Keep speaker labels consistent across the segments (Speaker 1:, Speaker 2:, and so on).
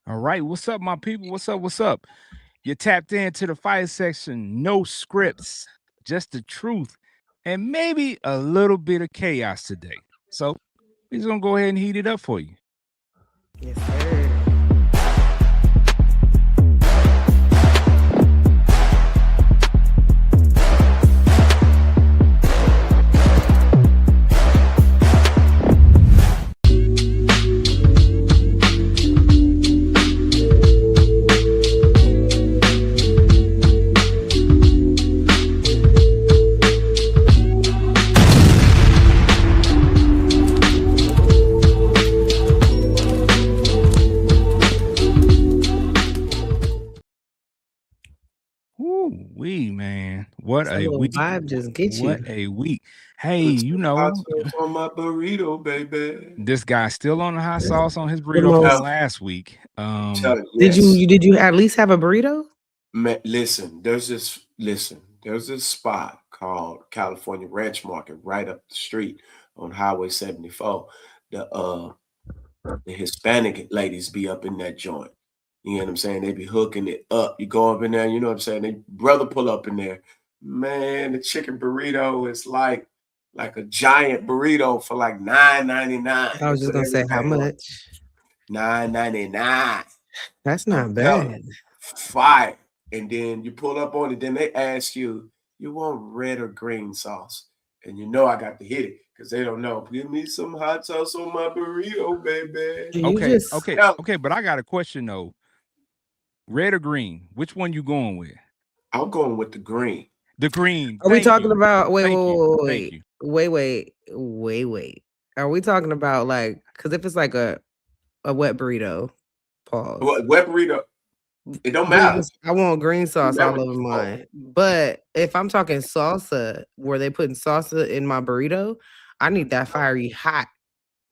Speaker 1: All right, what's up, my people? What's up? What's up? You tapped into the fire section. No scripts, just the truth, and maybe a little bit of chaos today. So we're just gonna go ahead and heat it up for you.
Speaker 2: Yes, sir.
Speaker 1: Ooh, man. What
Speaker 2: That
Speaker 1: a
Speaker 2: little
Speaker 1: week.
Speaker 2: vibe just get
Speaker 1: What
Speaker 2: you.
Speaker 1: a week. Hey,
Speaker 3: Put some hot sauce on my burrito, baby.
Speaker 1: this guy's still on the hot
Speaker 2: The
Speaker 1: sauce on his burrito from
Speaker 2: most.
Speaker 1: last week.
Speaker 3: Tell you,
Speaker 2: Did
Speaker 3: yes.
Speaker 2: you at least have a burrito?
Speaker 3: Man, there's this spot called California Ranch Market right up the street on Highway 74. The Hispanic ladies be up in that joint. You know what I'm saying? They be hooking it up. You go up in there, you know what I'm saying? They brother pull up in there. Man, the chicken burrito is like a giant burrito for like $9.99.
Speaker 2: I was just gonna say how much.
Speaker 3: $9.99.
Speaker 2: That's
Speaker 3: I'm
Speaker 2: not
Speaker 3: telling
Speaker 2: bad.
Speaker 3: you, fire. And then you pull up on it, then they ask you, you want red or green sauce? And you know I got to hit it because they don't know. Give me some hot sauce on my burrito, baby.
Speaker 2: You
Speaker 1: Okay,
Speaker 2: just
Speaker 1: okay,
Speaker 3: Yeah,
Speaker 1: okay. But I got a question though. Red or green? Which one you going with?
Speaker 3: I'm going with the green.
Speaker 1: The green.
Speaker 2: are we
Speaker 1: Thank
Speaker 2: talking
Speaker 1: you.
Speaker 2: about
Speaker 1: Thank you. Thank you.
Speaker 2: wait. Are we talking about like because if it's like a wet burrito, pause.
Speaker 3: Wet burrito, it don't
Speaker 2: Green,
Speaker 3: matter.
Speaker 2: I want green sauce all
Speaker 3: Never
Speaker 2: over
Speaker 3: default.
Speaker 2: mine. But if I'm talking salsa, where they putting salsa in my burrito, I need that fiery hot.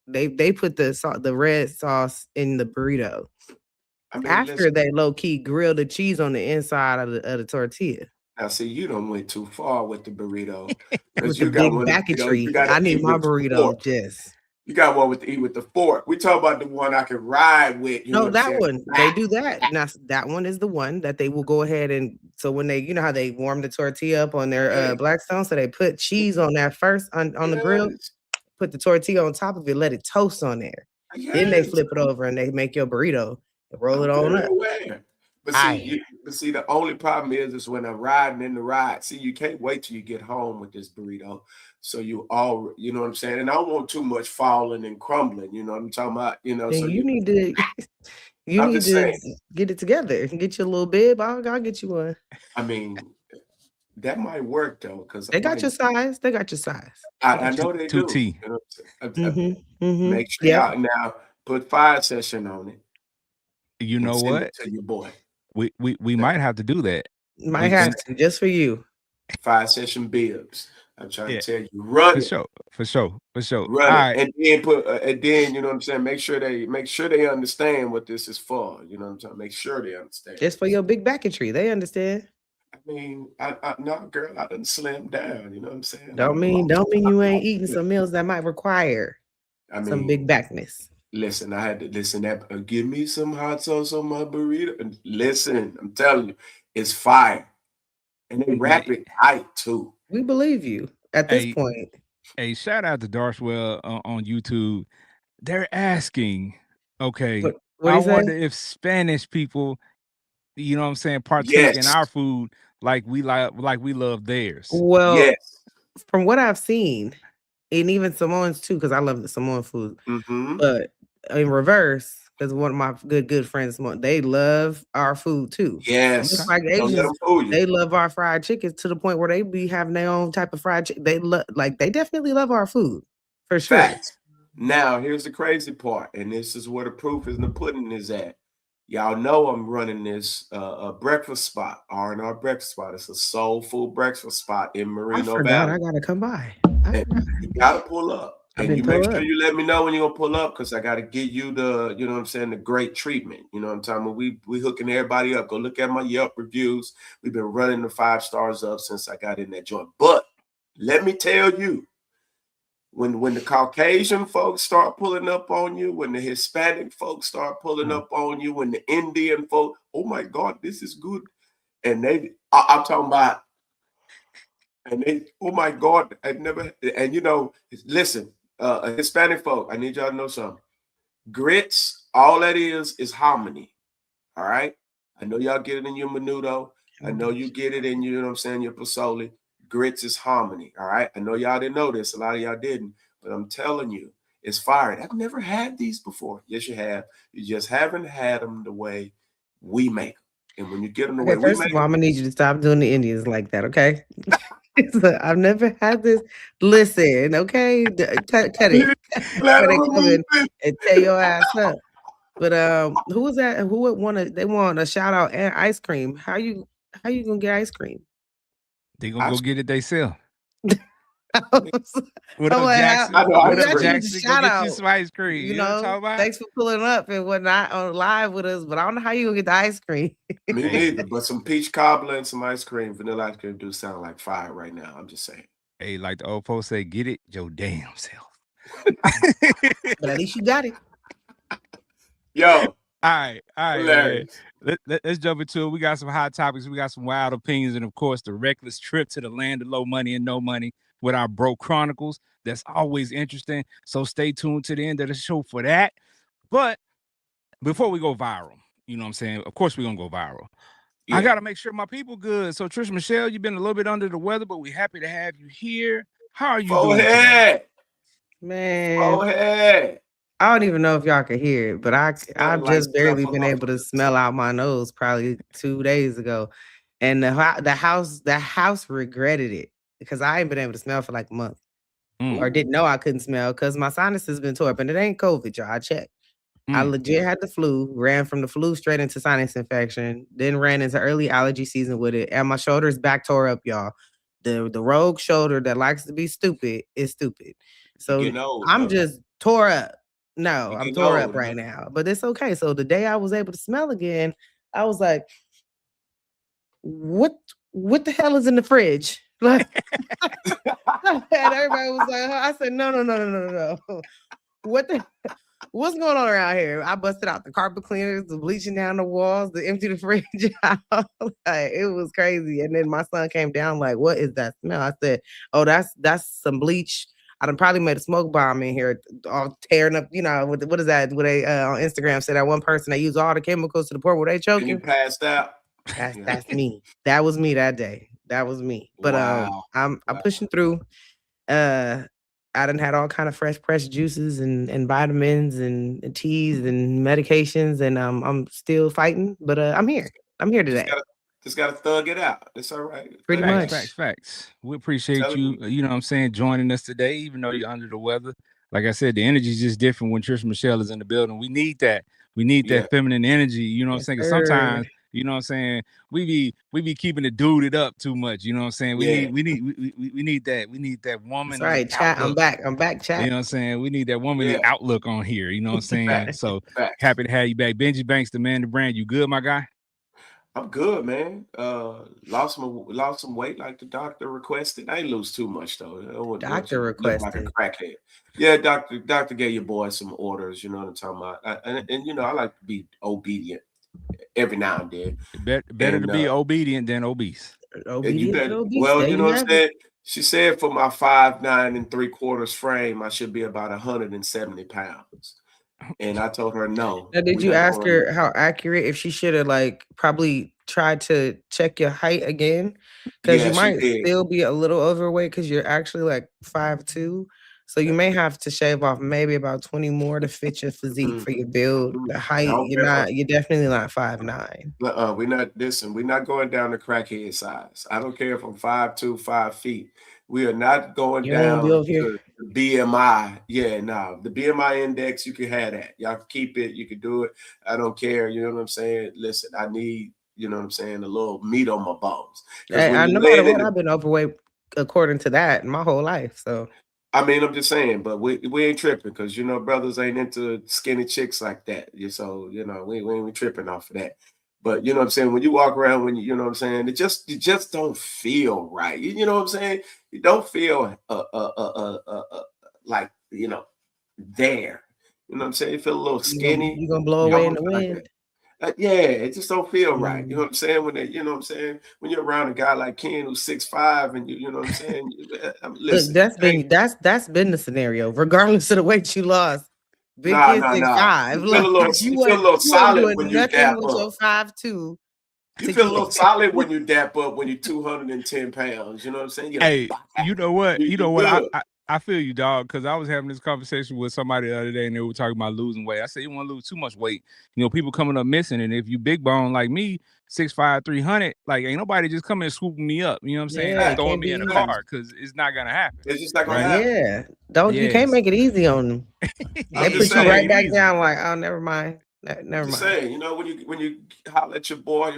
Speaker 2: They put the red sauce in the burrito
Speaker 3: I mean,
Speaker 2: after
Speaker 3: listen.
Speaker 2: they low key grill the cheese on the inside of the tortilla
Speaker 3: Now, see, you don't went too far with the burrito
Speaker 2: with
Speaker 3: because
Speaker 2: the
Speaker 3: you got
Speaker 2: big
Speaker 3: one. You
Speaker 2: backetry.
Speaker 3: got to
Speaker 2: I need
Speaker 3: eat
Speaker 2: my
Speaker 3: with the
Speaker 2: burrito
Speaker 3: fork.
Speaker 2: just.
Speaker 3: You got one with to eat with the fork. We talk about the one I can ride with. You know
Speaker 2: No,
Speaker 3: what I'm
Speaker 2: that
Speaker 3: saying?
Speaker 2: one. They do that. Now that one is the one that they will go ahead and so when they, you know how they warm the tortilla up on their
Speaker 3: Yeah.
Speaker 2: Blackstone, so they put cheese on that first on the grill,
Speaker 3: Yes.
Speaker 2: put the tortilla on top of it, let it toast on there. Then they
Speaker 3: Yes.
Speaker 2: flip it over and they make your burrito and roll it
Speaker 3: I'm
Speaker 2: on
Speaker 3: very
Speaker 2: up.
Speaker 3: aware. But
Speaker 2: Aye.
Speaker 3: see, the only problem is when I'm riding in the ride. See, you can't wait till you get home with this burrito. So you know what I'm saying? And I don't want too much falling and crumbling. You know what I'm talking about?
Speaker 2: Then
Speaker 3: So
Speaker 2: you need to you
Speaker 3: I'm
Speaker 2: need
Speaker 3: just
Speaker 2: to
Speaker 3: saying.
Speaker 2: get it together. Get you a little bib. I'll get you one.
Speaker 3: I mean, that might work though, because
Speaker 2: They got your size. They got your size.
Speaker 3: I know they
Speaker 1: Two
Speaker 3: do.
Speaker 1: T.
Speaker 3: You know what I'm saying? Make sure
Speaker 2: Yep.
Speaker 3: y'all now put fire session on it
Speaker 1: You
Speaker 3: and
Speaker 1: know
Speaker 3: send it
Speaker 1: what?
Speaker 3: to your boy.
Speaker 1: We might have to do that.
Speaker 2: Might
Speaker 1: We
Speaker 2: have to just for you.
Speaker 3: Fire session bibs. I'm trying
Speaker 1: yeah,
Speaker 3: to tell you, run
Speaker 1: for
Speaker 3: it.
Speaker 1: sure. For sure. For sure. All
Speaker 3: Run it,
Speaker 1: right.
Speaker 3: and then and then you know what I'm saying. Make sure they understand what this is for. You know what I'm saying. Make sure they understand.
Speaker 2: Just for your big backetry. They understand.
Speaker 3: I mean, I no girl, I done slim down. You know what I'm saying.
Speaker 2: Don't mean you ain't eating some meals that might require
Speaker 3: I
Speaker 2: some
Speaker 3: mean,
Speaker 2: big backness.
Speaker 3: listen, I had to listen. That give me some hot sauce on my burrito. And listen, I'm telling you, it's fire, and they wrap it tight too.
Speaker 2: We believe you at this
Speaker 1: Hey,
Speaker 2: point.
Speaker 1: hey, shout out to Darshwell on YouTube. They're asking, okay,
Speaker 2: What
Speaker 1: I
Speaker 2: he say?
Speaker 1: wonder if Spanish people, you know what I'm saying, partake in
Speaker 3: Yes,
Speaker 1: our food like we love theirs.
Speaker 2: Well,
Speaker 3: yes.
Speaker 2: from what I've seen, and even Samoans too, because I love the Samoan food.
Speaker 3: Mm-hmm.
Speaker 2: But in reverse, because one of my good friends, they love our food too.
Speaker 3: Yes.
Speaker 2: Just like
Speaker 3: Don't let
Speaker 2: Asians,
Speaker 3: them fool you.
Speaker 2: they love our fried chicken to the point where they be having their own type of fried chicken. They definitely love our food for sure.
Speaker 3: Facts. Now, here's the crazy part, and this is where the proof in the pudding is at. Y'all know I'm running this breakfast spot, R&R breakfast spot. It's a soul food breakfast spot in
Speaker 2: I
Speaker 3: Moreno
Speaker 2: forgot
Speaker 3: Valley.
Speaker 2: I gotta come by.
Speaker 3: And you gotta pull up.
Speaker 2: I've
Speaker 3: And
Speaker 2: been
Speaker 3: you make
Speaker 2: pulled
Speaker 3: sure
Speaker 2: up.
Speaker 3: you let me know when you're gonna pull up because I gotta give you the, you know what I'm saying, the great treatment. You know what I'm talking about? We hooking everybody up. Go look at my Yelp reviews. We've been running the 5 stars up since I got in that joint. But let me tell you, when the Caucasian folks start pulling up on you, when the Hispanic folks start pulling up on you, when the Indian folk, oh my God, this is good. And I'm talking about, and they, oh my God, I've never, and you know, listen, Hispanic folk, I need y'all to know something. Grits, all that is harmony. All right. I know y'all get it in your menudo. I know you get it in, you know what I'm saying, your pozole. Grits is harmony. All right. I know y'all didn't know this. A lot of y'all didn't, but I'm telling you, it's fire. I've never had these before. Yes, you have. You just haven't had them the way we make them. And when you get them the way we
Speaker 2: First
Speaker 3: make
Speaker 2: of all, I'm
Speaker 3: them,
Speaker 2: gonna need you to stop doing the Indians like that, okay? So, I've never had this. Listen, okay, cut it.
Speaker 3: let
Speaker 2: Before
Speaker 3: them
Speaker 2: they come
Speaker 3: remove
Speaker 2: in
Speaker 3: it.
Speaker 2: and tear your ass up. But who was that? Who would want to? They want a shout out and ice cream. How you gonna get ice cream?
Speaker 1: They gonna go get it themselves.
Speaker 2: I'm
Speaker 1: What up,
Speaker 2: like,
Speaker 1: Jackson?
Speaker 3: I know
Speaker 1: What
Speaker 3: ice
Speaker 1: up,
Speaker 3: cream.
Speaker 1: Jackson? Go
Speaker 2: Shout
Speaker 1: get
Speaker 2: out.
Speaker 1: you some ice cream. You know what I'm talking about?
Speaker 2: Thanks for pulling up and whatnot on live with us. But I don't know how you gonna get the ice cream.
Speaker 3: Me neither, but some peach cobbler and some ice cream, vanilla ice cream do sound like fire right now. I'm just saying.
Speaker 1: Hey, like the old folks say, get it your damn self.
Speaker 2: But at least you got it.
Speaker 3: Yo,
Speaker 1: all right,
Speaker 3: hilarious.
Speaker 1: man. Let's jump into it. We got some hot topics. We got some wild opinions, and of course, the reckless trip to the land of low money and no money with our bro chronicles. That's always interesting. So stay tuned to the end of the show for that. But before we go viral, you know what I'm saying? Of course, we're gonna go viral.
Speaker 3: Yeah.
Speaker 1: I gotta make sure my people good. So Trish Michelle, you've been a little bit under the weather, but we're happy to have you here. How are you doing today?
Speaker 3: Forehead.
Speaker 2: Man,
Speaker 3: Forehead.
Speaker 2: I don't even know if y'all can hear it, but I've
Speaker 3: Smelling
Speaker 2: just
Speaker 3: like
Speaker 2: barely been able to
Speaker 3: snuffleupagus.
Speaker 2: smell out my nose probably 2 days ago. And the house regretted it because I ain't been able to smell for like a month. Or didn't know I couldn't smell because my sinus has been tore up and it ain't COVID, y'all. I checked. I legit had the flu, ran from the flu straight into sinus infection, then ran into early allergy season with it, and my shoulder's back tore up, y'all. The rogue shoulder that likes to be stupid is stupid. So
Speaker 3: old,
Speaker 2: I'm
Speaker 3: huh?
Speaker 2: just tore up. No,
Speaker 3: You
Speaker 2: I'm
Speaker 3: getting
Speaker 2: tore
Speaker 3: old,
Speaker 2: up right
Speaker 3: huh?
Speaker 2: now, but it's okay. So the day I was able to smell again, I was like, what the hell is in the fridge? Like, and everybody was like, I said, no. What's going on around here? I busted out the carpet cleaners, the bleaching down the walls, the empty the fridge out. Like, it was crazy. And then my son came down like, what is that smell? I said, oh, that's some bleach. I done probably made a smoke bomb in here, all tearing up, you know, what is that? What they on Instagram said that one person they use all the chemicals to the point where they
Speaker 3: And
Speaker 2: choking.
Speaker 3: you passed out.
Speaker 2: That's me. That was me that day. That was me. But
Speaker 3: Wow.
Speaker 2: I'm pushing through. I done had all kind of fresh pressed juices and vitamins and teas and medications, and I'm still fighting, but I'm here. I'm here today.
Speaker 3: Just gotta thug it out. It's all right.
Speaker 2: Pretty
Speaker 3: Thug it
Speaker 2: much.
Speaker 3: out.
Speaker 1: Facts. We appreciate
Speaker 3: Telling
Speaker 1: you, you know what I'm saying, joining us today, even though you're under the weather. Like I said, the energy is just different when Trish Michelle is in the building. We need that. We need that feminine energy, you know what I'm saying? 'Cause sometimes, you know what I'm saying, we be keeping it duded up too much, you know what I'm saying? We need that woman.
Speaker 2: That's right, chat. I'm back, chat.
Speaker 1: You know what I'm saying? We need that womanly outlook on here, you know what I'm saying? So happy to have you back. Benji Banks, the man, the brand. You good, my guy?
Speaker 3: I'm good, man. Lost some weight like the doctor requested. I ain't lose too much though.
Speaker 2: Doctor
Speaker 3: requested.
Speaker 2: requested.
Speaker 3: Look like a crackhead. Yeah, doctor gave your boy some orders. You know what I'm talking about. And you know, I like to be obedient every now and then.
Speaker 1: Better to be obedient than obese.
Speaker 2: Obedient than obese.
Speaker 3: Well,
Speaker 2: there
Speaker 3: you know what I'm
Speaker 2: have
Speaker 3: saying. She said for my 5'9"3/4 frame, I should be about 170 pounds. And I told her no.
Speaker 2: Now, did you ask her how accurate, if she should have like probably tried to check your height again? Because you might still be a little overweight because you're actually like 5'2". So you may have to shave off maybe about 20 more to fit your physique for your build. The height, you're definitely not 5'9".
Speaker 3: We're not going down to crackhead size. I don't care if I'm 5'2", 5 feet. We are not going down to BMI. Yeah, no. The BMI index, you can have that. Y'all can keep it. You can do it. I don't care. You know what I'm saying? Listen, I need, you know what I'm saying, a little meat on my bones.
Speaker 2: No matter what, I've been overweight according to that my whole life. So
Speaker 3: I mean, I'm just saying, but we ain't tripping because, you know, brothers ain't into skinny chicks like that. So, you know, we ain't tripping off of that. But you know what I'm saying? When you walk around, you know what I'm saying, you just don't feel right. You know what I'm saying? You don't feel like, there. You know what I'm saying? You feel a little skinny.
Speaker 2: You gonna blow away in the wind.
Speaker 3: Yeah, it just don't feel right. You know
Speaker 2: Mm.
Speaker 3: what I'm saying? When you're around a guy like Ken who's 6'5" and you know what I'm saying? Listen,
Speaker 2: Look, that's been the scenario, regardless of the weight you lost. Big
Speaker 3: Nah,
Speaker 2: kid
Speaker 3: nah,
Speaker 2: 6'5".
Speaker 3: You feel a little,
Speaker 2: you
Speaker 3: you feel a little solid when you
Speaker 2: nothing
Speaker 3: dap
Speaker 2: with your
Speaker 3: up.
Speaker 2: 5'2".
Speaker 3: You feel a little solid when you dap up when you're 210 pounds. You know what I'm saying? You're
Speaker 1: Hey,
Speaker 3: like,
Speaker 1: you know what?
Speaker 3: you-
Speaker 1: You know
Speaker 3: you
Speaker 1: what?
Speaker 3: good.
Speaker 1: I feel you, dog, because I was having this conversation with somebody the other day, and they were talking about losing weight. I said, you want to lose too much weight. People coming up missing, and if you big bone like me, 6'5", 300, like ain't nobody just coming and swooping me up. You know what I'm saying?
Speaker 2: Yeah,
Speaker 1: And throwing
Speaker 2: can't
Speaker 1: me
Speaker 2: be
Speaker 1: in a
Speaker 2: easy.
Speaker 1: car, because it's not gonna happen.
Speaker 3: It's just not gonna
Speaker 1: Right?
Speaker 3: happen.
Speaker 2: Yeah, you can't make it easy on them.
Speaker 3: I'm
Speaker 2: They
Speaker 3: just
Speaker 2: put you right
Speaker 3: saying,
Speaker 2: back
Speaker 1: easy.
Speaker 2: down. Like, oh, never mind. Never
Speaker 3: Just
Speaker 2: mind.
Speaker 3: saying, when you holler at your boy,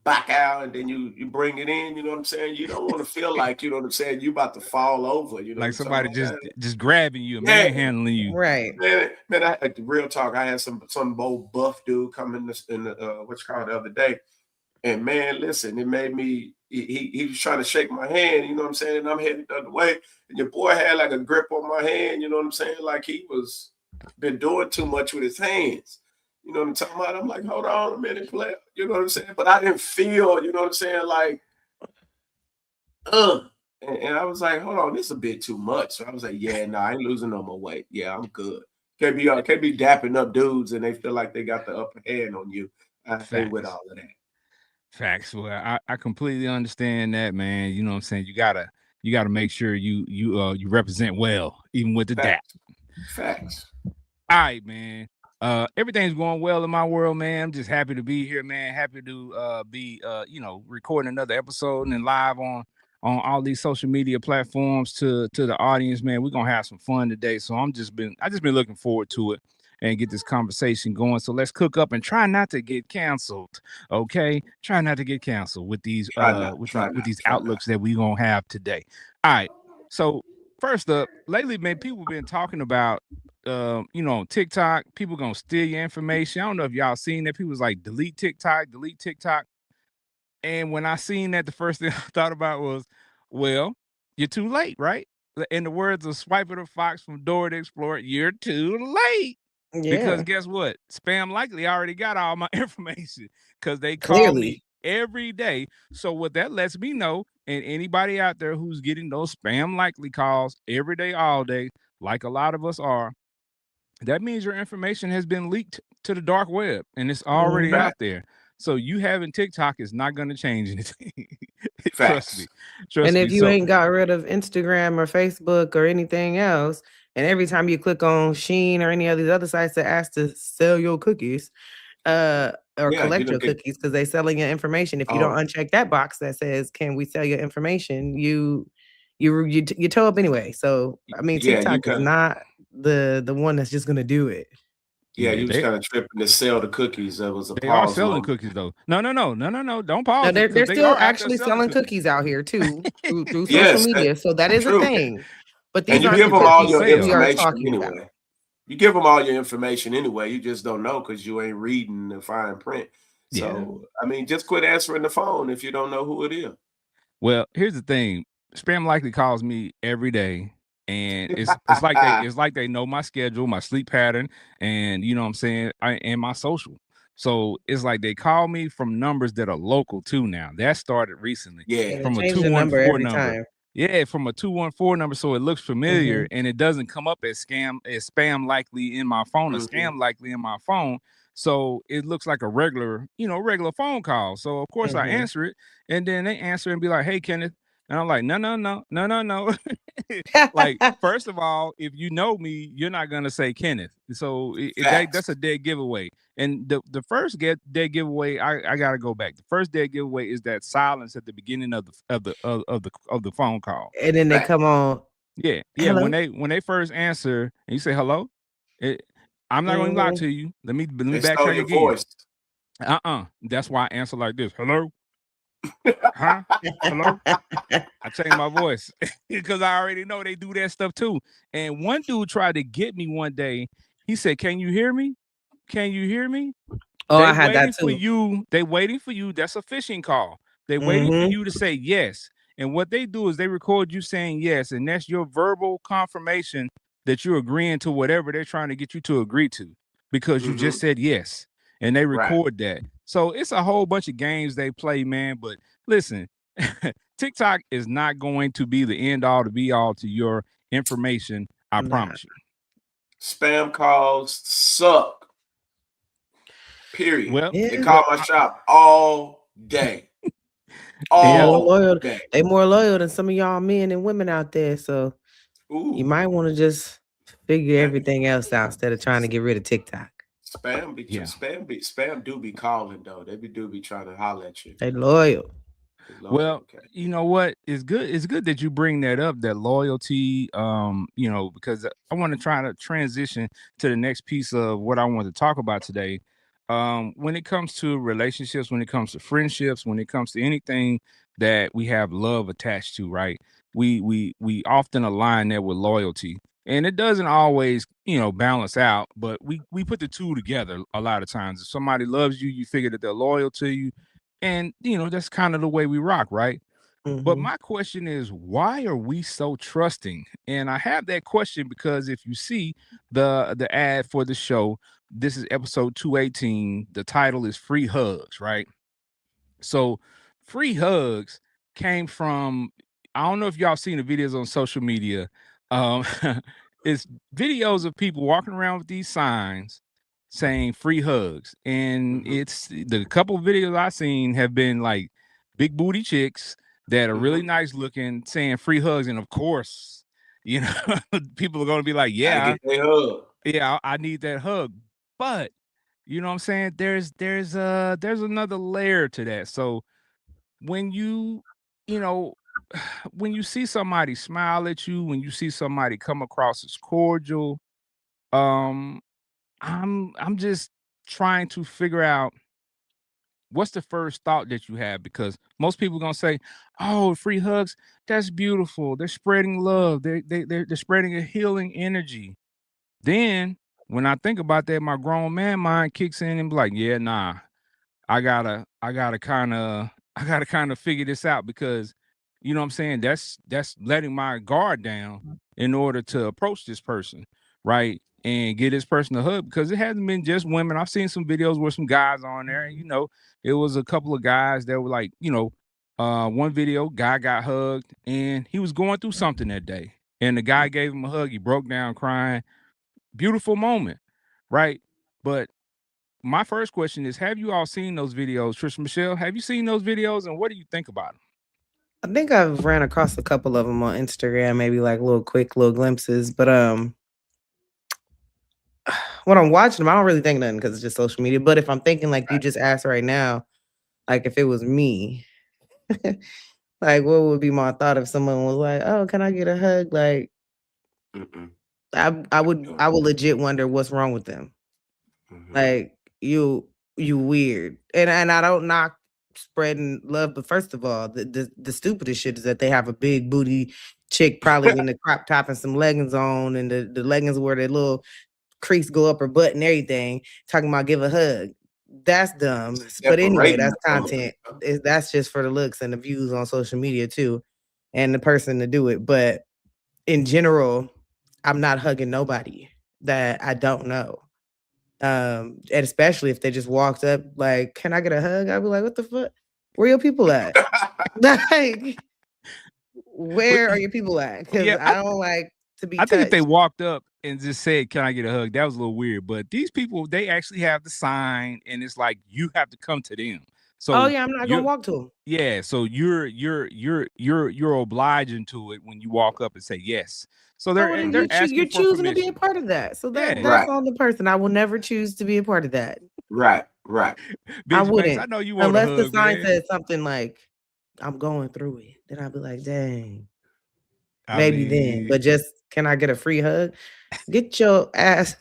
Speaker 3: back out, and then you bring it in. You know what I'm saying? You don't want to feel like, you know what I'm saying, you about to fall over. You know,
Speaker 1: Like
Speaker 3: what I'm
Speaker 1: somebody
Speaker 3: talking about?
Speaker 1: just grabbing you,
Speaker 3: Yeah.
Speaker 1: manhandling you.
Speaker 2: Right.
Speaker 3: Man, I real talk. I had some old buff dude come in the what's called the other day, and man, listen, it made me. He was trying to shake my hand. You know what I'm saying? And I'm headed the other way, and your boy had like a grip on my hand. You know what I'm saying? Like he was been doing too much with his hands. You know what I'm talking about? I'm like, hold on a minute, player. You know what I'm saying? But I didn't feel, you know what I'm saying, like, and I was like, hold on, this is a bit too much. So I was like, yeah, no, I ain't losing no more weight. Yeah, I'm good. Can't be dapping up dudes and they feel like they got the upper hand on you. I ain't with all of that.
Speaker 1: Facts. Well, I completely understand that, man. You know what I'm saying? You gotta make sure you represent well, even with the dap.
Speaker 3: Facts.
Speaker 1: All right, man. Everything's going well in my world, man. I'm just happy to be here, man. Happy to be recording another episode and live on all these social media platforms to the audience, man. We're gonna have some fun today. So I just been looking forward to it and get this conversation going. So let's cook up and try not to get canceled. Okay. Try not to get canceled with these outlooks that we gonna have today. All right. So first up, lately, man, people been talking about on TikTok, people gonna steal your information. I don't know if y'all seen that. People was like, delete TikTok. And when I seen that, the first thing I thought about was, well, you're too late, right? In the words of Swiper the Fox from Dora the Explorer, you're too late.
Speaker 2: Yeah.
Speaker 1: Because guess what? Spam Likely already got all my information because they call me every day. So what that lets me know, and anybody out there who's getting those Spam Likely calls every day, all day, like a lot of us are, that means your information has been leaked to the dark web and it's already out there. So you having TikTok is not going to change anything. Trust me.
Speaker 2: And if you ain't got rid of Instagram or Facebook or anything else, and every time you click on Shein or any of these other sites that ask to sell your cookies, or collect your cookies because they're selling your information. If you don't uncheck that box that says, "Can we sell your information?" you toe up anyway. So I mean, TikTok is not the one that's just gonna do it.
Speaker 3: Yeah, you was kind of tripping to sell the cookies. That was a
Speaker 1: they
Speaker 3: pause.
Speaker 1: Are selling cookies though. No. Don't pause.
Speaker 2: No, they're still actually selling cookies out here too through social media. So that is a thing. But these
Speaker 3: you give them all your information anyway. You give them all your information anyway. You just don't know because you ain't reading the fine print. So I mean, just quit answering the phone if you don't know who it is.
Speaker 1: Well, here's the thing: Spam Likely calls me every day. And it's like they know my schedule, my sleep pattern, and you know what I'm saying, and my social. So it's like they call me from numbers that are local too now. That started recently.
Speaker 3: Yeah.
Speaker 1: From a 214 number. Yeah, from a 214 number. So it looks familiar and it doesn't come up as Spam Likely in my phone or Scam Likely in my phone. So it looks like a regular phone call. So of course I answer it, and then they answer and be like, "Hey, Kenneth." And I'm like, no. Like, first of all, if you know me, you're not gonna say Kenneth. So that's a dead giveaway. And the first dead giveaway, I gotta go back. The first dead giveaway is that silence at the beginning of the phone call.
Speaker 2: And then they come on.
Speaker 1: Yeah.
Speaker 2: Hello?
Speaker 1: When they first answer and you say hello, I'm not gonna lie to you. Let me backtrack again.
Speaker 3: Voice.
Speaker 1: That's why I answer like this. Hello. Huh? Hello? I changed my voice because I already know they do that stuff too. And one dude tried to get me one day. He said, "Can you hear me? Can you hear me?"
Speaker 2: Oh, I had that too.
Speaker 1: They waiting for you. That's a phishing call. They waiting for you to say yes. And what they do is they record you saying yes, and that's your verbal confirmation that you're agreeing to whatever they're trying to get you to agree to because you just said yes, and they record that. So it's a whole bunch of games they play, man. But listen, TikTok is not going to be the end all to be all to your information. I promise you.
Speaker 3: Spam calls suck. Period.
Speaker 1: Well,
Speaker 3: they call my shop all day.
Speaker 2: They more loyal than some of y'all men and women out there. So you might want to just figure everything else out instead of trying to get rid of TikTok.
Speaker 3: Spam do be calling though. They do be trying to holler at you.
Speaker 2: They loyal.
Speaker 1: Well, you know what? It's good that you bring that up, that loyalty. You know, because I want to try to transition to the next piece of what I want to talk about today. When it comes to relationships, when it comes to friendships, when it comes to anything that we have love attached to, right? We often align that with loyalty. And it doesn't always, you know, balance out, but we put the two together a lot of times. If somebody loves you, you figure that they're loyal to you. And, you know, that's kind of the way we rock, right? But my question is, why are we so trusting? And I have that question because if you see the ad for the show, this is episode 218. The title is Free Hugs, right? So free hugs came from, I don't know if y'all seen the videos on social media. It's videos of people walking around with these signs saying free hugs. And it's the couple of videos I've seen have been like big booty chicks that are really nice looking saying free hugs. And of course, you know, people are going to be like, yeah, I need that hug. But you know what I'm saying? There's another layer to that. So when you know, when you see somebody smile at you, when you see somebody come across as cordial, I'm just trying to figure out what's the first thought that you have, because most people are gonna say, "Oh, free hugs, that's beautiful. They're spreading love. They're spreading a healing energy." Then when I think about that, my grown man mind kicks in and be like, "Yeah, nah, I gotta kind of figure this out because." You know what I'm saying? That's letting my guard down in order to approach this person, right? And get this person a hug, because it hasn't been just women. I've seen some videos where some guys on there, and you know, it was a couple of guys that were like, you know, one video, guy got hugged and he was going through something that day. And the guy gave him a hug, he broke down crying. Beautiful moment, right? But my first question is, have you all seen those videos? Trisha Michelle, have you seen those videos and what do you think about them?
Speaker 2: I think I've ran across a couple of them on Instagram, maybe like little glimpses. But when I'm watching them, I don't really think nothing because it's just social media. But if I'm thinking like you just asked right now, like if it was me, like what would be my thought if someone was like, "Oh, can I get a hug?" Like, I would legit wonder what's wrong with them. Like you weird, and I don't knock spreading love, but first of all, the stupidest shit is that they have a big booty chick probably in the crop top and some leggings on, and the leggings where the little crease go up her butt and everything, talking about give a hug. That's dumb. But anyway, that's content. That's just for the looks and the views on social media too, and the person to do it. But in general, I'm not hugging nobody that I don't know. And especially if they just walked up like, "Can I get a hug?" I'd be like, "What the fuck? Where your people at?" Like, where are your people at? Because I don't like to be touched.
Speaker 1: Think if they walked up and just said, "Can I get a hug?" that was a little weird. But these people, they actually have the sign, and it's like you have to come to them. So
Speaker 2: I'm not gonna walk to them.
Speaker 1: Yeah, so you're obliging to it when you walk up and say yes. So they're
Speaker 2: you're choosing to be a part of that. So that's on the person. I will never choose to be a part of that.
Speaker 3: Right.
Speaker 2: I wouldn't.
Speaker 1: I know you want
Speaker 2: unless
Speaker 1: a hug,
Speaker 2: the sign said something like, "I'm going through it." Then I'll be like, "Dang." Maybe then. But just, "Can I get a free hug?" Get your ass.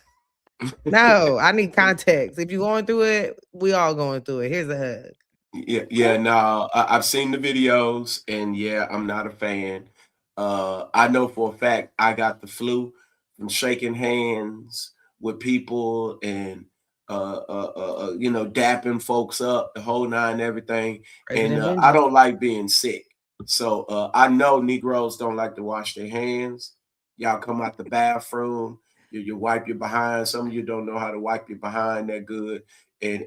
Speaker 2: No, I need context. If you're going through it, we all going through it. Here's a hug.
Speaker 3: Yeah. No, I've seen the videos, and yeah, I'm not a fan. I know for a fact I got the flu from shaking hands with people and you know, dapping folks up, the whole nine, everything. And I don't like being sick. So I know Negroes don't like to wash their hands. Y'all come out the bathroom. You wipe your behind. Some of you don't know how to wipe your behind that good. And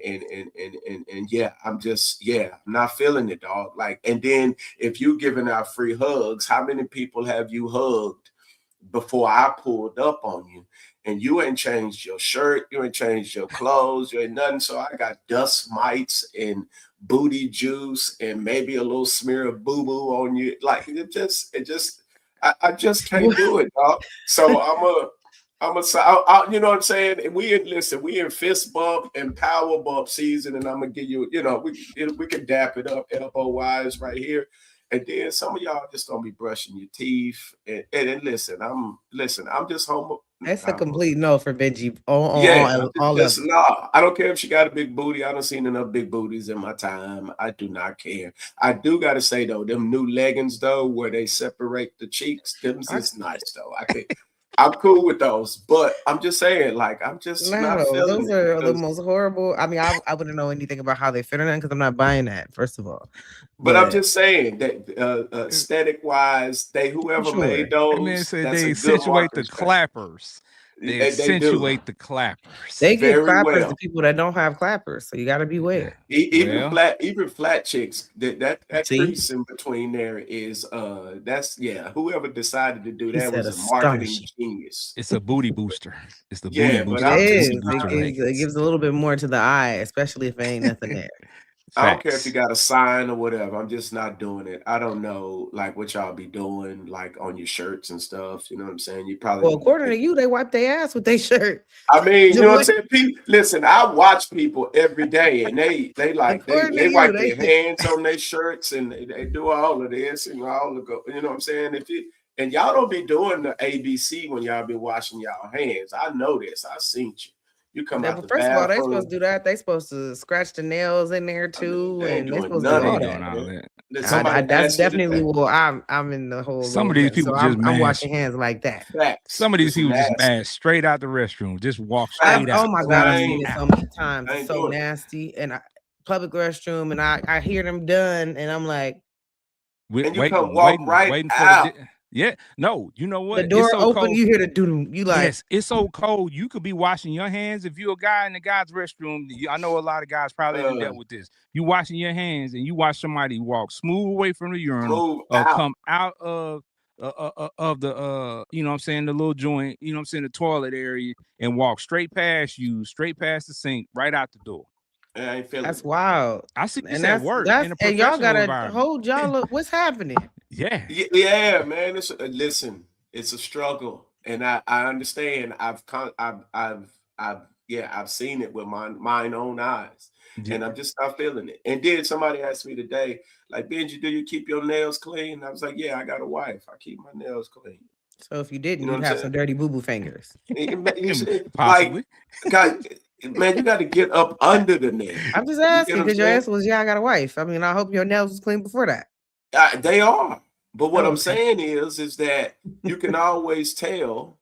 Speaker 3: yeah, I'm not feeling it, dog. Like, and then if you giving out free hugs, how many people have you hugged before I pulled up on you? And you ain't changed your shirt, you ain't changed your clothes, you ain't nothing. So I got dust mites and booty juice and maybe a little smear of boo-boo on you. Like I just can't do it, dog. So you know what I'm saying? And we in fist bump and power bump season, and I'm gonna give you, we can dap it up elbow wise right here. And then some of y'all just gonna be brushing your teeth. And listen, I'm just home.
Speaker 2: That's a complete no for Benji.
Speaker 3: I don't care if she got a big booty. I don't seen enough big booties in my time. I do not care. I do gotta say though, them new leggings though, where they separate the cheeks, them's is nice though. I'm cool with those, but I'm just saying, like, I'm just not feeling
Speaker 2: those are the most horrible. I mean, I wouldn't know anything about how they fit or nothing because I'm not buying that, first of all.
Speaker 3: But I'm just saying that aesthetic wise, whoever made those,
Speaker 1: I mean, they accentuate the clappers. They accentuate the clappers.
Speaker 2: They give clappers to people that don't have clappers, so you got to beware.
Speaker 3: Even flat chicks. That crease in between there is whoever decided to do that was a marketing genius.
Speaker 1: It's a booty booster. It's the booty booster.
Speaker 2: It gives a little bit more to the eye, especially if there ain't nothing there.
Speaker 3: I don't care if you got a sign or whatever. I'm just not doing it. I don't know, like, what y'all be doing, like, on your shirts and stuff. You know what I'm saying? You probably.
Speaker 2: Well, according to you, they wipe their ass with their shirt.
Speaker 3: I mean, you know what I'm saying? Listen, I watch people every day, and they wipe their hands on their shirts, and they do all of this and all of you know what I'm saying? And y'all don't be doing the ABC when y'all be washing y'all hands. I know this. I seen you. You come out the
Speaker 2: first
Speaker 3: bathroom.
Speaker 2: of all, they supposed to do that. They supposed to scratch the nails in there too, and they supposed to do all that. That's definitely I'm in the whole.
Speaker 1: Some of these people
Speaker 2: I'm washing hands like that.
Speaker 1: Some of these people just mad straight out the restroom, just walk straight out.
Speaker 2: Oh my god, I've seen it so many times. It's so nasty. And public restroom, and I hear them done, and I'm like,
Speaker 3: and you come walk right out.
Speaker 1: Yeah, no, you know what?
Speaker 2: The door open, you hear the doo-doo. You like,
Speaker 1: yes, it's so cold. You could be washing your hands. If you're a guy in the guy's restroom, I know a lot of guys probably haven't dealt with this. You washing your hands and you watch somebody walk smooth away from the urinal or come out of the you know what I'm saying, the little joint, you know what I'm saying, the toilet area, and walk straight past you, straight past the sink, right out the door.
Speaker 3: I ain't feeling
Speaker 2: that's wild.
Speaker 1: I see this at work.
Speaker 2: And y'all gotta hold y'all up. What's happening?
Speaker 3: Yeah, man. Listen, it's a struggle, and I understand. I've seen it with mine own eyes, and I'm just not feeling it. And then somebody asked me today, like, Benji, do you keep your nails clean? I was like, yeah, I got a wife. I keep my nails clean.
Speaker 2: So if you didn't, you'd have some dirty boo-boo fingers.
Speaker 3: Possibly. Man, you got to get up under the nail.
Speaker 2: I'm just asking because your answer was, I got a wife. I mean, I hope your nails was clean before that.
Speaker 3: They are. But what I'm saying is that you can always tell,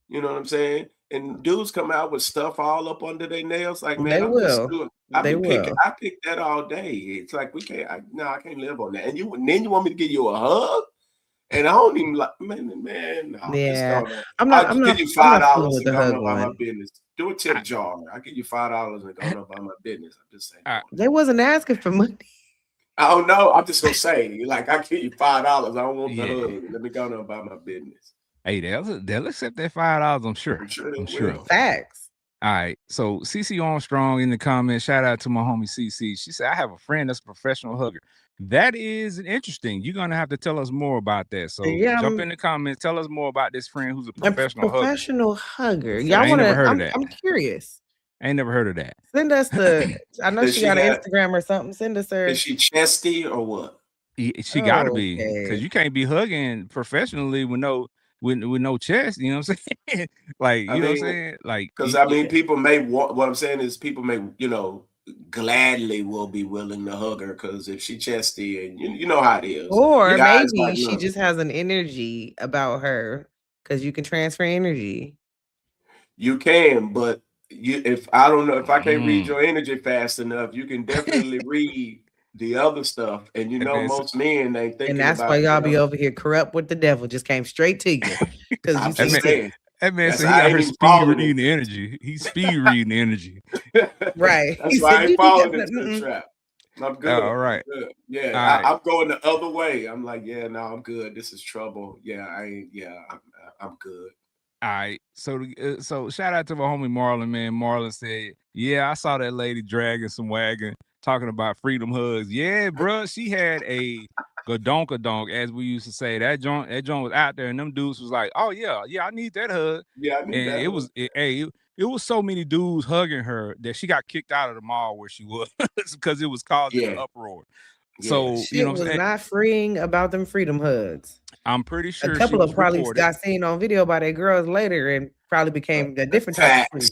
Speaker 3: you know what I'm saying? And dudes come out with stuff all up under their nails. Like, man, I pick that all day. It's like, I can't live on that. And then you want me to give you a hug? And I don't even like, man. No,
Speaker 2: I'm not
Speaker 3: give you $5 and go about my business. Do a tip jar. I give you $5 and go about my business. I'm just saying.
Speaker 2: They wasn't asking for money.
Speaker 3: I don't know. I'm just gonna say, like, I give you $5. I don't want the hug. Let me go about my business.
Speaker 1: Hey, they'll accept that $5. I'm sure. I'm sure.
Speaker 2: Facts.
Speaker 1: All right. So CC Armstrong in the comments. Shout out to my homie CC. She said, I have a friend that's a professional hugger. That is interesting. You're gonna have to tell us more about that. So jump in the comments. Tell us more about this friend who's a professional
Speaker 2: hugger. Y'all want to? I'm curious.
Speaker 1: I ain't never heard of that.
Speaker 2: Send us I know she got an Instagram or something. Send us her.
Speaker 3: Is she chesty or what?
Speaker 1: She gotta be, because you can't be hugging professionally with no chest. You know what I'm saying? Like, you know what I'm saying? Like,
Speaker 3: because people may want. What I'm saying is, people may, gladly will be willing to hug her because if she chesty, and you know how it is.
Speaker 2: Or maybe she just has an energy about her, because you can transfer energy.
Speaker 3: You can, but if I don't know if I can't read your energy fast enough, you can definitely read the other stuff. And you know, most men ain't thinking
Speaker 2: And that's
Speaker 3: about
Speaker 2: why y'all
Speaker 3: the
Speaker 2: be
Speaker 3: other.
Speaker 2: over here corrupt with the devil. Just came straight to you because
Speaker 3: I'm
Speaker 2: you
Speaker 3: just
Speaker 2: see
Speaker 3: saying.
Speaker 1: That man
Speaker 3: That's
Speaker 1: said he
Speaker 3: why I
Speaker 1: got
Speaker 3: ain't
Speaker 1: her
Speaker 3: even
Speaker 1: speed
Speaker 3: falling
Speaker 1: reading
Speaker 3: in.
Speaker 1: the energy. He's speed reading the energy.
Speaker 2: right.
Speaker 3: That's
Speaker 2: He
Speaker 3: why I
Speaker 2: said
Speaker 3: ain't
Speaker 2: you
Speaker 3: falling
Speaker 2: need
Speaker 3: into the
Speaker 2: that.
Speaker 3: trap. I'm good.
Speaker 1: All right.
Speaker 3: I'm good.
Speaker 1: All
Speaker 3: Yeah,
Speaker 1: right.
Speaker 3: I'm going the other way. I'm like, yeah, no, I'm good. This is trouble. Yeah, I'm good.
Speaker 1: All right. So shout out to my homie Marlon, man. Marlon said, yeah, I saw that lady dragging some wagon talking about freedom hugs. Yeah, bro. She had a gadonka-donk, as we used to say. That joint was out there, and them dudes was like, oh yeah, I need that hug.
Speaker 3: Yeah, I need
Speaker 1: And
Speaker 3: that.
Speaker 1: it was so many dudes hugging her that she got kicked out of the mall where she was because it was causing an uproar. So,
Speaker 2: Shit
Speaker 1: you know what I'm
Speaker 2: was
Speaker 1: saying?
Speaker 2: not freeing about them freedom hugs.
Speaker 1: I'm pretty sure
Speaker 2: a couple
Speaker 1: she
Speaker 2: of
Speaker 1: was
Speaker 2: probably
Speaker 1: reported.
Speaker 2: got seen on video by their girls later and probably became a different type of free.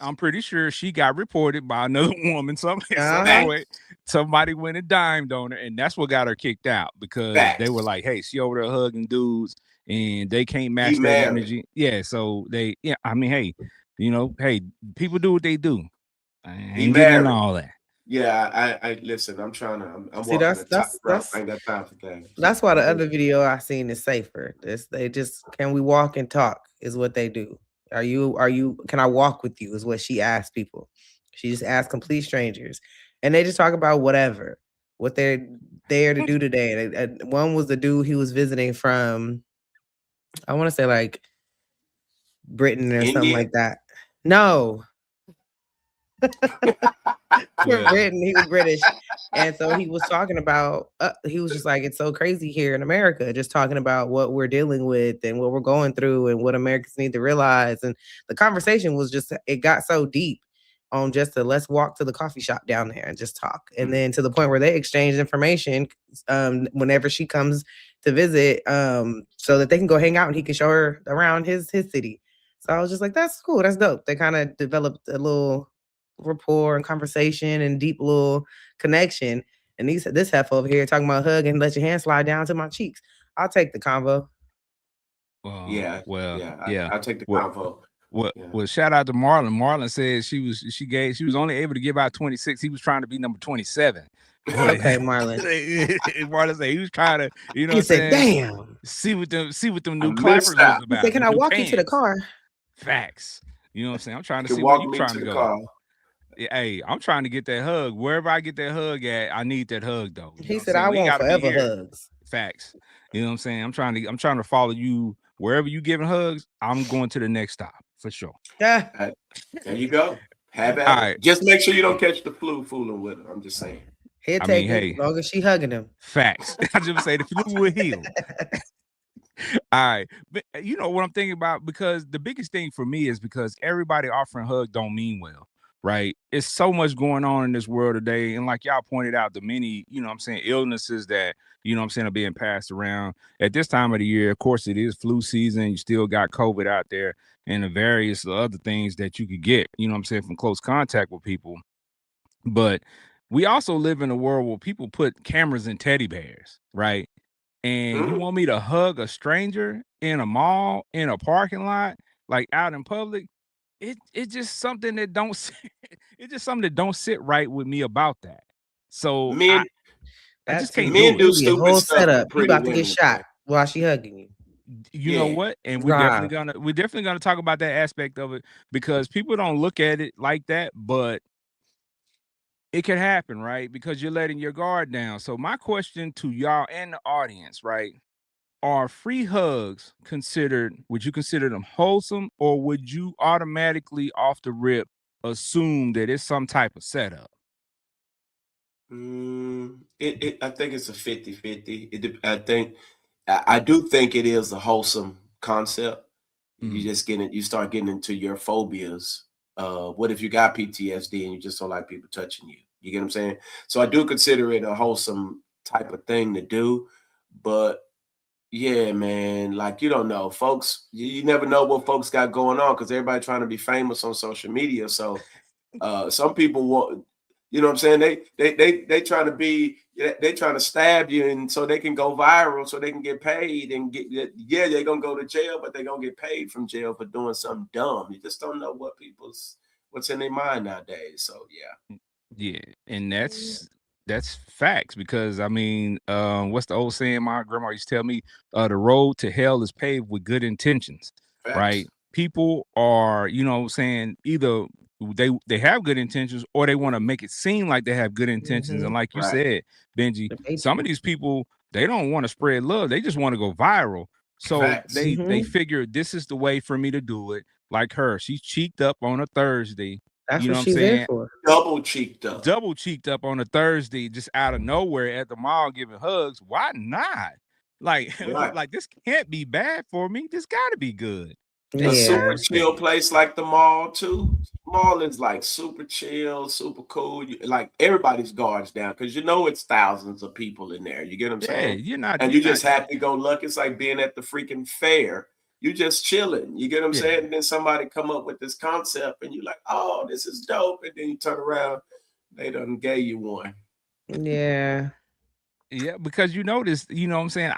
Speaker 1: I'm pretty sure she got reported by another woman. Some way, somebody went and dimed on her, and that's what got her kicked out because they were like, "Hey, she over there hugging dudes, and they can't match that energy." Yeah, so I mean, hey, you know, hey, people do what they do. I ain't getting into all that.
Speaker 3: Yeah, I listen. I'm trying to. I'm
Speaker 2: See,
Speaker 3: walking the top route. I ain't got time for that.
Speaker 2: That's why the other video I seen is safer. They just can we walk and talk is what they do. Are you? Can I walk with you? Is what she asked people. She just asked complete strangers, and they just talk about whatever what they're there to do today. One was the dude he was visiting from. I want to say like Britain or something like that. No. Britain, he was British, and so he was talking about he was just like, it's so crazy here in America, just talking about what we're dealing with and what we're going through and what Americans need to realize. And the conversation was just, it got so deep on just let's walk to the coffee shop down there and just talk, and then to the point where they exchanged information whenever she comes to visit, so that they can go hang out and he can show her around his city. So I was just like, that's cool, that's dope. They kind of developed a little rapport and conversation and deep little connection. And this heifer over here talking about hug and let your hand slide down to my cheeks. I'll take the convo.
Speaker 3: I'll take the convo.
Speaker 1: Well, shout out to Marlon. Marlon said she was only able to give out 26. He was trying to be number 27.
Speaker 2: Okay, Marlon.
Speaker 1: Marlon said he was trying to, you know,
Speaker 2: he said, "Damn,
Speaker 1: see what them new clappers was about."
Speaker 2: He said, "Can I walk you to the car?"
Speaker 1: Facts. You know what I'm saying? I'm trying to see where you trying to go. Car. Hey, I'm trying to get that hug. Wherever I get that hug at, I need that hug though.
Speaker 2: He said, "I want forever hugs."
Speaker 1: Facts. You know what I'm saying? I'm trying to follow you wherever you giving hugs. I'm going to the next stop for sure.
Speaker 3: Yeah. There you go. Have at it. Just make sure you don't catch the flu fooling with her. I'm just saying.
Speaker 2: He'll take it as long as she hugging him.
Speaker 1: Facts. I just say the flu will heal. All right, but you know what I'm thinking about, because the biggest thing for me is because everybody offering hug don't mean well, right? It's so much going on in this world today, and like y'all pointed out, the many, you know what I'm saying, illnesses that, you know what I'm saying, are being passed around at this time of the year. Of course, it is flu season. You still got COVID out there and the various other things that you could get, you know what I'm saying, from close contact with people. But we also live in a world where people put cameras in teddy bears, right? And you want me to hug a stranger in a mall, in a parking lot, like out in public? It's just something that don't sit right with me about that. So
Speaker 3: men,
Speaker 1: I just can't
Speaker 3: do stupid
Speaker 2: whole
Speaker 3: stuff.
Speaker 2: Setup. You about to get shot while she hugging you.
Speaker 1: You know what? And we're definitely gonna talk about that aspect of it, because people don't look at it like that, but it could happen, right? Because you're letting your guard down. So my question to y'all and the audience, right? Are free hugs would you consider them wholesome, or would you automatically off the rip assume that it's some type of setup?
Speaker 3: I think it's a 50-50. I do think it is a wholesome concept. You start getting into your phobias. What if you got PTSD and you just don't like people touching you? You get what I'm saying? So I do consider it a wholesome type of thing to do. But yeah, man, like, you don't know, folks. You never know what folks got going on, because everybody trying to be famous on social media. So some people want, you know what I'm saying? They trying to be, they trying to stab you, and so they can go viral, so they can get paid and they're gonna go to jail, but they're gonna get paid from jail for doing something dumb. You just don't know what's in their mind nowadays. So
Speaker 1: yeah, and that's That's facts because I mean, what's the old saying my grandma used to tell me? The road to hell is paved with good intentions, right?
Speaker 3: Facts.
Speaker 1: People are, you know, saying either they have good intentions or they want to make it seem like they have good intentions. And like you
Speaker 3: Right.
Speaker 1: said, Benji,
Speaker 2: The
Speaker 1: some of these people they don't want to spread love; they just want to go viral. So
Speaker 3: Facts.
Speaker 1: they figure this is the way for me to do it. Like her, she cheeked up on a Thursday.
Speaker 2: That's
Speaker 1: You know
Speaker 2: what
Speaker 1: what I'm
Speaker 2: she's there
Speaker 1: saying?
Speaker 2: for.
Speaker 3: Double cheeked up.
Speaker 1: Double cheeked up on a Thursday, just out of nowhere at the mall giving hugs. Why not? Like,
Speaker 3: Right.
Speaker 1: like this can't be bad for me. This got to be good.
Speaker 3: A super
Speaker 2: Yeah.
Speaker 3: chill place like the mall too. Mall is like super chill, super cool. Like everybody's guards down because you know it's thousands of people in there. You get what I'm
Speaker 1: Yeah,
Speaker 3: saying?
Speaker 1: you're not.
Speaker 3: And
Speaker 1: You're
Speaker 3: you just
Speaker 1: not.
Speaker 3: happy go lucky. It's like being at the freaking fair. You just chilling. You get what I'm
Speaker 1: Yeah.
Speaker 3: saying? And then somebody come up with this concept, and you're like, "Oh, this is dope." And then you turn around, they done gave you one.
Speaker 2: Yeah.
Speaker 1: Yeah, because you notice, you know what I'm saying?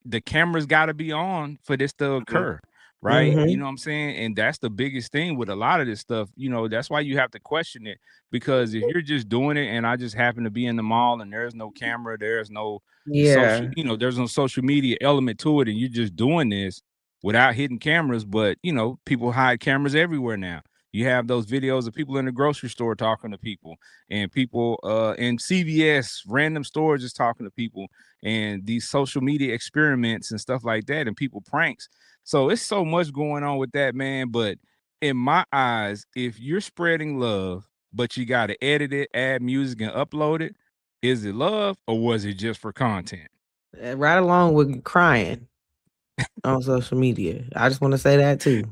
Speaker 1: The camera's got to be on for this to occur, right? You know what I'm saying? And that's the biggest thing with a lot of this stuff. You know, that's why you have to question it because if you're just doing it and I just happen to be in the mall and there's no camera, there's no social,
Speaker 2: Yeah.
Speaker 1: you know, there's no social media element to it and you're just doing this without hitting cameras, but you know, people hide cameras everywhere now. You have those videos of people in the grocery store talking to people and people in CVS, random stores just talking to people and these social media experiments and stuff like that and people pranks. So it's so much going on with that, man. But in my eyes, if you're spreading love, but you got to edit it, add music and upload it, is it love or was it just for content?
Speaker 2: Right along with crying on social media. I just want to say that too.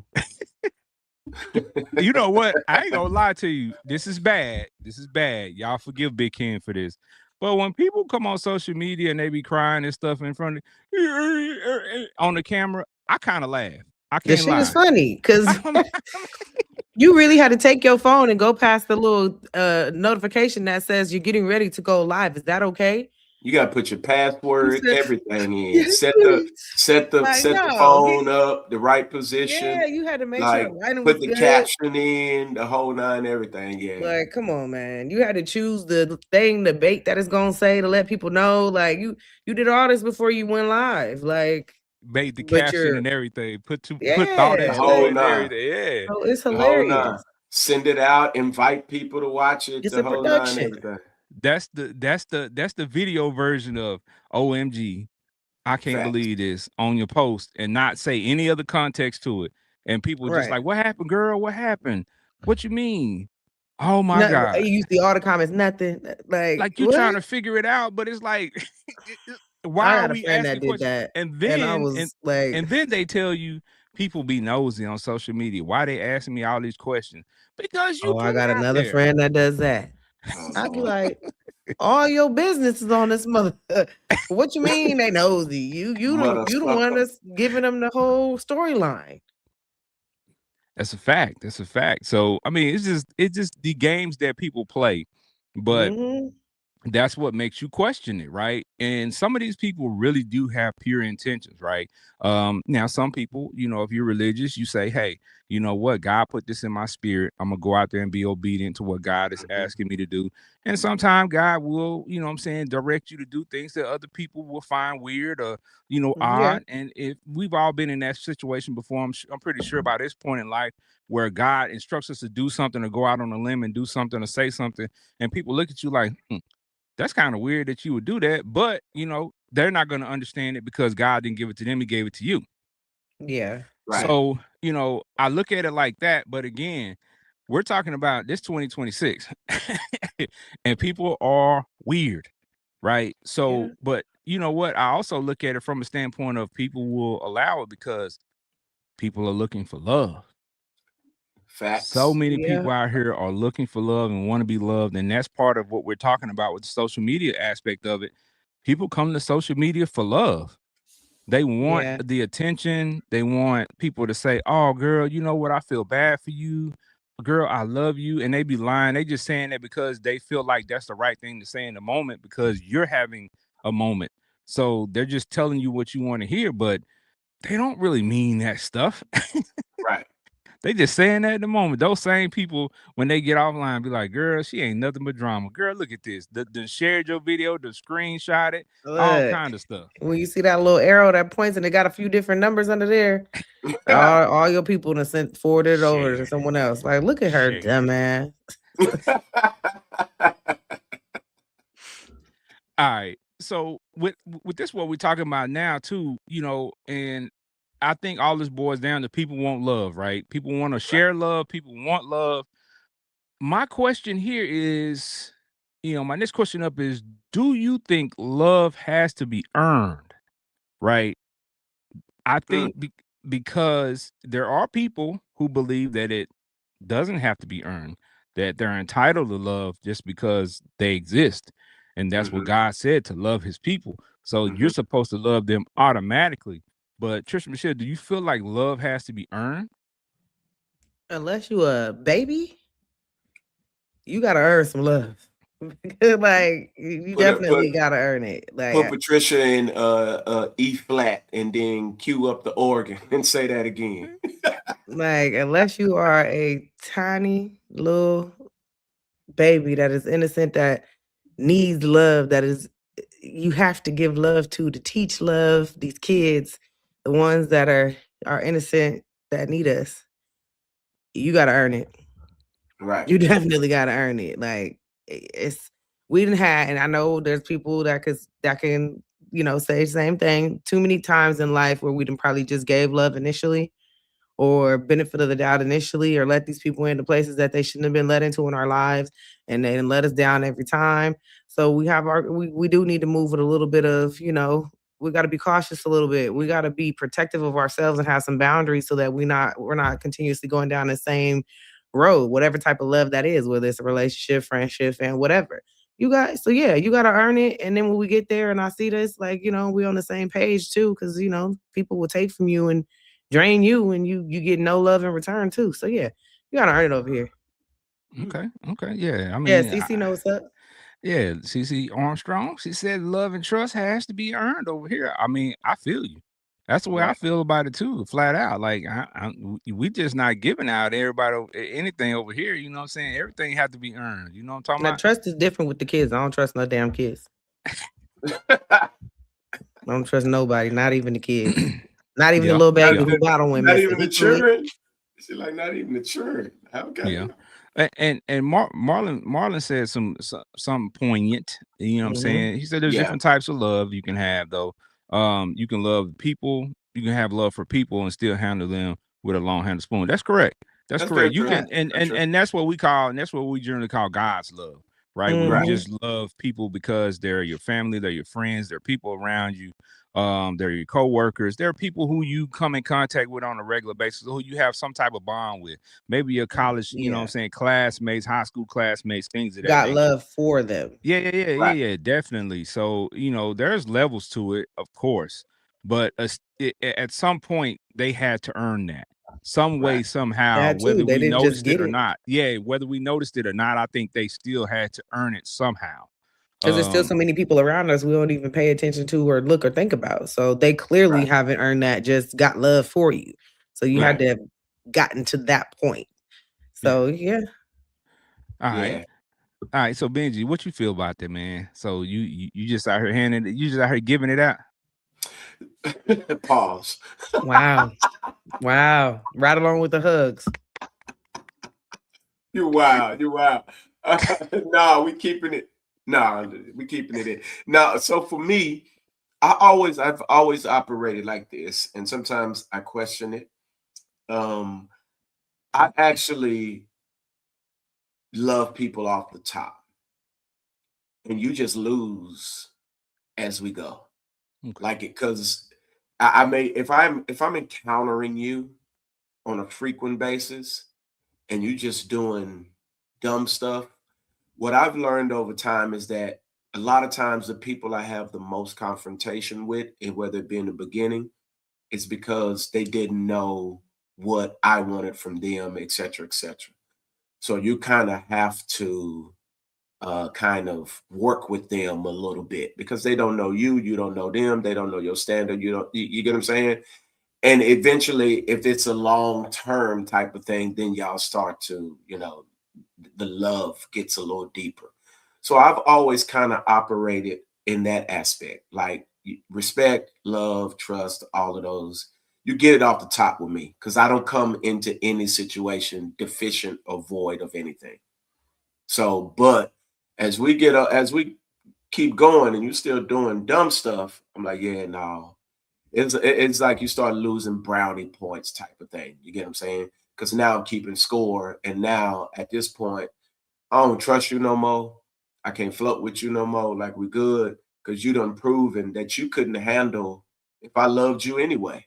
Speaker 1: You know what? I ain't gonna lie to you. This is bad. This is bad. Y'all forgive Big Ken for this. But when people come on social media and they be crying and stuff in front of on the camera, I kind of laugh. I
Speaker 2: The
Speaker 1: can't
Speaker 2: shit
Speaker 1: lie.
Speaker 2: is funny because you really had to take your phone and go past the little notification that says you're getting ready to go live. Is that okay?
Speaker 3: You gotta put your password,
Speaker 2: said-
Speaker 3: everything in.
Speaker 2: Yes,
Speaker 3: Set the
Speaker 2: Like,
Speaker 3: set the
Speaker 2: no.
Speaker 3: phone up, the right position.
Speaker 2: Yeah, you had to make
Speaker 3: Like
Speaker 2: sure the lighting
Speaker 3: put
Speaker 2: was
Speaker 3: the
Speaker 2: good.
Speaker 3: caption in, the whole nine, everything. Yeah.
Speaker 2: Like, come on, man. You had to choose the thing, the bait that it's gonna say to let people know. Like, you did all this before you went live. Like,
Speaker 1: Made the
Speaker 2: but
Speaker 1: caption
Speaker 2: you're
Speaker 1: and everything. Put thought
Speaker 2: yeah,
Speaker 1: into
Speaker 3: whole
Speaker 1: it and
Speaker 3: nine.
Speaker 1: everything. Yeah.
Speaker 2: oh, it's
Speaker 3: The whole nine.
Speaker 2: hilarious.
Speaker 3: Send it out, invite people to watch it,
Speaker 2: It's
Speaker 3: the
Speaker 2: a
Speaker 3: whole
Speaker 2: production.
Speaker 3: nine, everything.
Speaker 1: That's the video version of OMG. I can't
Speaker 3: Facts.
Speaker 1: believe this on your post and not say any other context to it. And people just
Speaker 2: Right.
Speaker 1: like, what happened, girl? What happened? What you mean? Oh my
Speaker 2: Nothing,
Speaker 1: God.
Speaker 2: you used the all the comments, nothing.
Speaker 1: Like you
Speaker 2: what?
Speaker 1: trying to figure it out, but it's like why
Speaker 2: I
Speaker 1: are
Speaker 2: got a
Speaker 1: we
Speaker 2: friend that
Speaker 1: asking
Speaker 2: did
Speaker 1: questions?
Speaker 2: that.
Speaker 1: And then
Speaker 2: I was like,
Speaker 1: and then they tell you people be nosy on social media. Why they asking me all these questions? Because you
Speaker 2: oh, I
Speaker 1: put
Speaker 2: got
Speaker 1: it out
Speaker 2: another
Speaker 1: there.
Speaker 2: friend that does that. I'd be like, all your business is on this mother. What you mean they nosy? You the one that's giving them the whole storyline.
Speaker 1: That's a fact. That's a fact. So I mean, it's just the games that people play, but that's what makes you question it, right? And some of these people really do have pure intentions, right? Now some people, you know, if you're religious, you say, hey, you know what, God put this in my spirit, I'm gonna go out there and be obedient to what God is asking me to do. And sometimes God will, you know what I'm saying, direct you to do things that other people will find weird or, you know, odd. And if we've all been in that situation before, I'm pretty sure by this point in life where God instructs us to do something or go out on a limb and do something or say something, and people look at you like, that's kind of weird that you would do that, but you know, they're not going to understand it because God didn't give it to them, he gave it to you.
Speaker 2: Yeah.
Speaker 3: Right.
Speaker 1: So, you know, I look at it like that, but again, we're talking about this 2026 and people are weird, right? So, but you know what? I also look at it from a standpoint of people will allow it because people are looking for love.
Speaker 3: Facts.
Speaker 1: So many people out here are looking for love and want to be loved. And that's part of what we're talking about with the social media aspect of it. People come to social media for love. They want the attention. They want people to say, oh, girl, you know what? I feel bad for you. Girl, I love you. And they be lying. They just saying that because they feel like that's the right thing to say in the moment because you're having a moment. So they're just telling you what you want to hear, but they don't really mean that stuff.
Speaker 3: Right.
Speaker 1: They just saying that at the moment. Those same people, when they get offline, be like, girl, she ain't nothing but drama. Girl, look at this. The shared your video, the screenshot it, all
Speaker 2: Look,
Speaker 1: kind of stuff.
Speaker 2: when you see that little arrow that points and it got a few different numbers under there, all your people done sent forwarded it over to
Speaker 1: Share.
Speaker 2: someone else. Like, look at her,
Speaker 1: Share.
Speaker 2: dumbass.
Speaker 1: All right. So with this, what we're talking about now too, and I think all this boils down to people want love, right? People want to share love. People want love. My question here is, my next question up is, do you think love has to be earned? Right. I think because there are people who believe that it doesn't have to be earned, that they're entitled to love just because they exist. And that's what God said, to love his people. So you're supposed to love them automatically. But Trisha Michelle, do you feel like love has to be earned?
Speaker 2: Unless you a baby, you gotta earn some love. Like, you definitely gotta earn it. Like,
Speaker 3: put Patricia in E flat and then cue up the organ and say that again.
Speaker 2: like, unless you are a tiny little baby that is innocent, that needs love, that is, you have to give love to teach love. These kids, the ones that are innocent, that need us, you gotta earn it.
Speaker 3: Right.
Speaker 2: You definitely gotta earn it. Like, we didn't have, and I know there's people that can say the same thing too many times in life, where we didn't probably just gave love initially, or benefit of the doubt initially, or let these people into places that they shouldn't have been let into in our lives, and they didn't let us down every time. So we have we do need to move with a little bit of, we got to be cautious a little bit. We got to be protective of ourselves and have some boundaries, so that we're not continuously going down the same road, whatever type of love that is, whether it's a relationship, friendship, and whatever. You got to earn it. And then when we get there and I see this, like, we on the same page too, because people will take from you and drain you, and you get no love in return too. So yeah, you gotta earn it over here.
Speaker 1: Okay. Yeah. I mean,
Speaker 2: Yeah, CC knows what's up.
Speaker 1: Yeah, CC Armstrong. She said love and trust has to be earned over here. I mean, I feel you. That's the way I feel about it too, flat out. Like, we just not giving out everybody anything over here. You know what I'm saying? Everything has to be earned. You know what I'm talking
Speaker 2: Now,
Speaker 1: about?
Speaker 2: trust is different with the kids. I don't trust no damn kids. I don't trust nobody, not even the kids. Not even the little baby who bottle went
Speaker 3: Not
Speaker 2: missing.
Speaker 3: even the children. She's like, not even the children. Okay.
Speaker 1: Yeah. And Marlon said some poignant, you know what I'm saying? He said there's different types of love you can have though. You can love people, you can have love for people and still handle them with a long handled spoon. That's correct. That's correct. You can and that's what we generally call God's love, right? We just love people because they're your family, they're your friends, they're people around you. They're your co-workers. They're people who you come in contact with on a regular basis, who you have some type of bond with. Maybe your college, you know what I'm saying, classmates, high school classmates, things of that
Speaker 2: got
Speaker 1: nature.
Speaker 2: love for them.
Speaker 1: Yeah, definitely. So, there's levels to it, of course, but at some point they had to earn that some way, somehow, whether we noticed it or not. Yeah, whether we noticed it or not, I think they still had to earn it somehow.
Speaker 2: Because there's still so many people around us we don't even pay attention to or look or think about. So they clearly haven't earned that, just got love for you. So you had to have gotten to that point. So yeah.
Speaker 1: All right. So Benji, what you feel about that, man? So you just out here giving it out.
Speaker 3: Pause.
Speaker 2: Wow. Right along with the hugs.
Speaker 3: You wow. Nah, we keeping it. Nah, we keeping it in. Now, so for me, I've always operated like this, and sometimes I question it. I actually love people off the top, and you just lose as we go.
Speaker 1: Okay.
Speaker 3: Like it, because I may if I'm encountering you on a frequent basis, and you just doing dumb stuff. What I've learned over time is that a lot of times the people I have the most confrontation with, and whether it be in the beginning, it's because they didn't know what I wanted from them, et cetera, et cetera. So you kind of have to kind of work with them a little bit because they don't know you, you don't know them, they don't know your standard, you get what I'm saying? And eventually, if it's a long-term type of thing, then y'all start to, the love gets a little deeper. So I've always kind of operated in that aspect, like respect, love, trust, all of those. You get it off the top with me because I don't come into any situation deficient or void of anything. So, but as we keep going and you still doing dumb stuff, I'm like, yeah, no. It's like you start losing brownie points type of thing. You get what I'm saying? Because now I'm keeping score, and now at this point, I don't trust you no more. I can't float with you no more. Like we good because you done proven that you couldn't handle if I loved you anyway.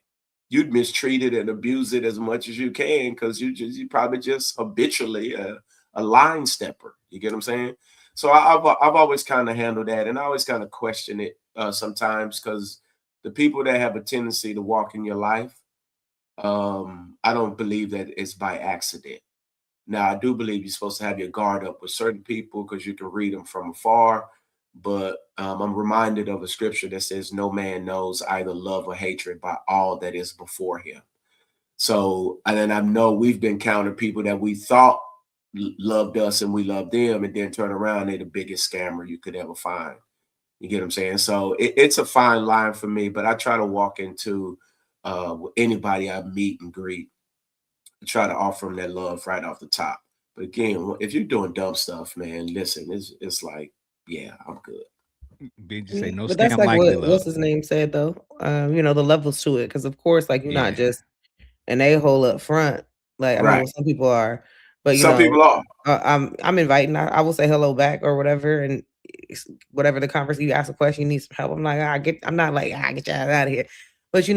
Speaker 3: You'd mistreat it and abuse it as much as you can because you probably just habitually a line stepper. You get what I'm saying? So I've always kind of handled that, and I always kind of question it sometimes because the people that have a tendency to walk in your life, I don't believe that it's by accident. Now, I do believe you're supposed to have your guard up with certain people because you can read them from afar. But I'm reminded of a scripture that says, no man knows either love or hatred by all that is before him. So, and then I know we've been counting people that we thought loved us and we loved them, and then turn around, they're the biggest scammer you could ever find. You get what I'm saying? So it's a fine line for me, but I try to walk into anybody I meet and greet, try to offer them that love right off the top. But again, if you're doing dumb stuff, man, listen, it's like, yeah, I'm good.
Speaker 1: Benji say no
Speaker 2: But that's
Speaker 1: scam
Speaker 2: like
Speaker 1: like the
Speaker 2: what's
Speaker 1: love.
Speaker 2: his name said though. The levels to it, because of course, like you're not
Speaker 1: Yeah.
Speaker 2: just an a-hole up front. Like I mean,
Speaker 3: Right.
Speaker 2: well, some people are, but
Speaker 3: Some people are.
Speaker 2: I'm inviting. I will say hello back or whatever, and whatever the conversation. You ask a question, you need some help. I'm like, I'm not like, get your ass out of here. But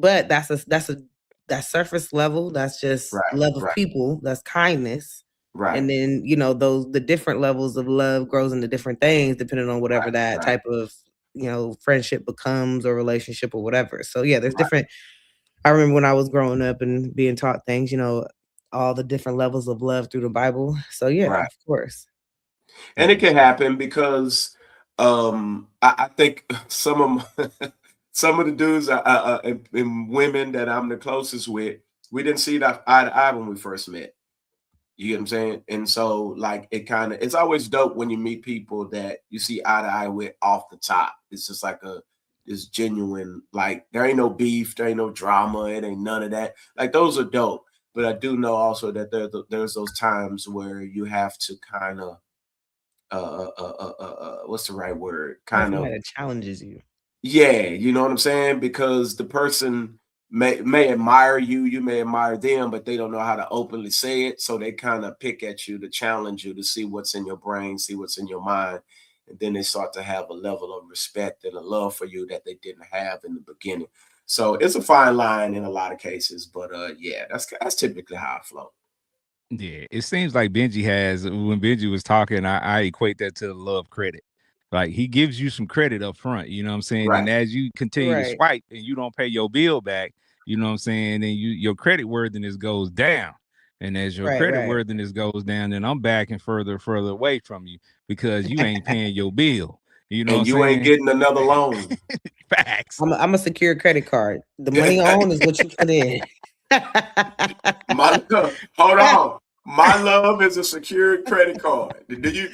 Speaker 2: but that's surface level. That's just
Speaker 3: Right,
Speaker 2: love of
Speaker 3: right,
Speaker 2: people. That's kindness.
Speaker 3: right,
Speaker 2: And then the different levels of love grows into different things depending on whatever
Speaker 3: right,
Speaker 2: that
Speaker 3: right,
Speaker 2: type of friendship becomes or relationship or whatever. So yeah, there's
Speaker 3: right,
Speaker 2: different. I remember when I was growing up and being taught things, all the different levels of love through the Bible. So yeah,
Speaker 3: right.
Speaker 2: of course.
Speaker 3: And it can happen because I think some of the dudes and women that I'm the closest with, we didn't see that eye to eye when we first met. You get what I'm saying? And so like it's always dope when you meet people that you see eye to eye with off the top. It's just like this genuine, like there ain't no beef, there ain't no drama, it ain't none of that. Like those are dope. But I do know also that there's those times where you have to kind of what's the right word? Kind of,
Speaker 2: Somebody that challenges you.
Speaker 3: yeah, you know what I'm saying? Because the person may admire you, you may admire them, but they don't know how to openly say it. So they kind of pick at you to challenge you to see what's in your brain, see what's in your mind. And then they start to have a level of respect and a love for you that they didn't have in the beginning. So it's a fine line in a lot of cases, but yeah, that's typically how I flow.
Speaker 1: Yeah, it seems like Benji has, when Benji was talking, I equate that to the love credit. Like he gives you some credit up front, you know what I'm saying?
Speaker 3: Right.
Speaker 1: And as you continue to
Speaker 2: Right.
Speaker 1: swipe and you don't pay your bill back, you know what I'm saying? Then your credit worthiness goes down. And as your credit
Speaker 2: Right.
Speaker 1: worthiness goes down, then I'm backing further away from you because you ain't paying your bill. You know
Speaker 3: And
Speaker 1: what
Speaker 3: you
Speaker 1: I'm
Speaker 3: ain't
Speaker 1: saying?
Speaker 3: getting another loan.
Speaker 1: Facts.
Speaker 2: I'm a secure credit card. The money on is what you put in.
Speaker 3: My love, hold on. My love is a secured credit card. Do you?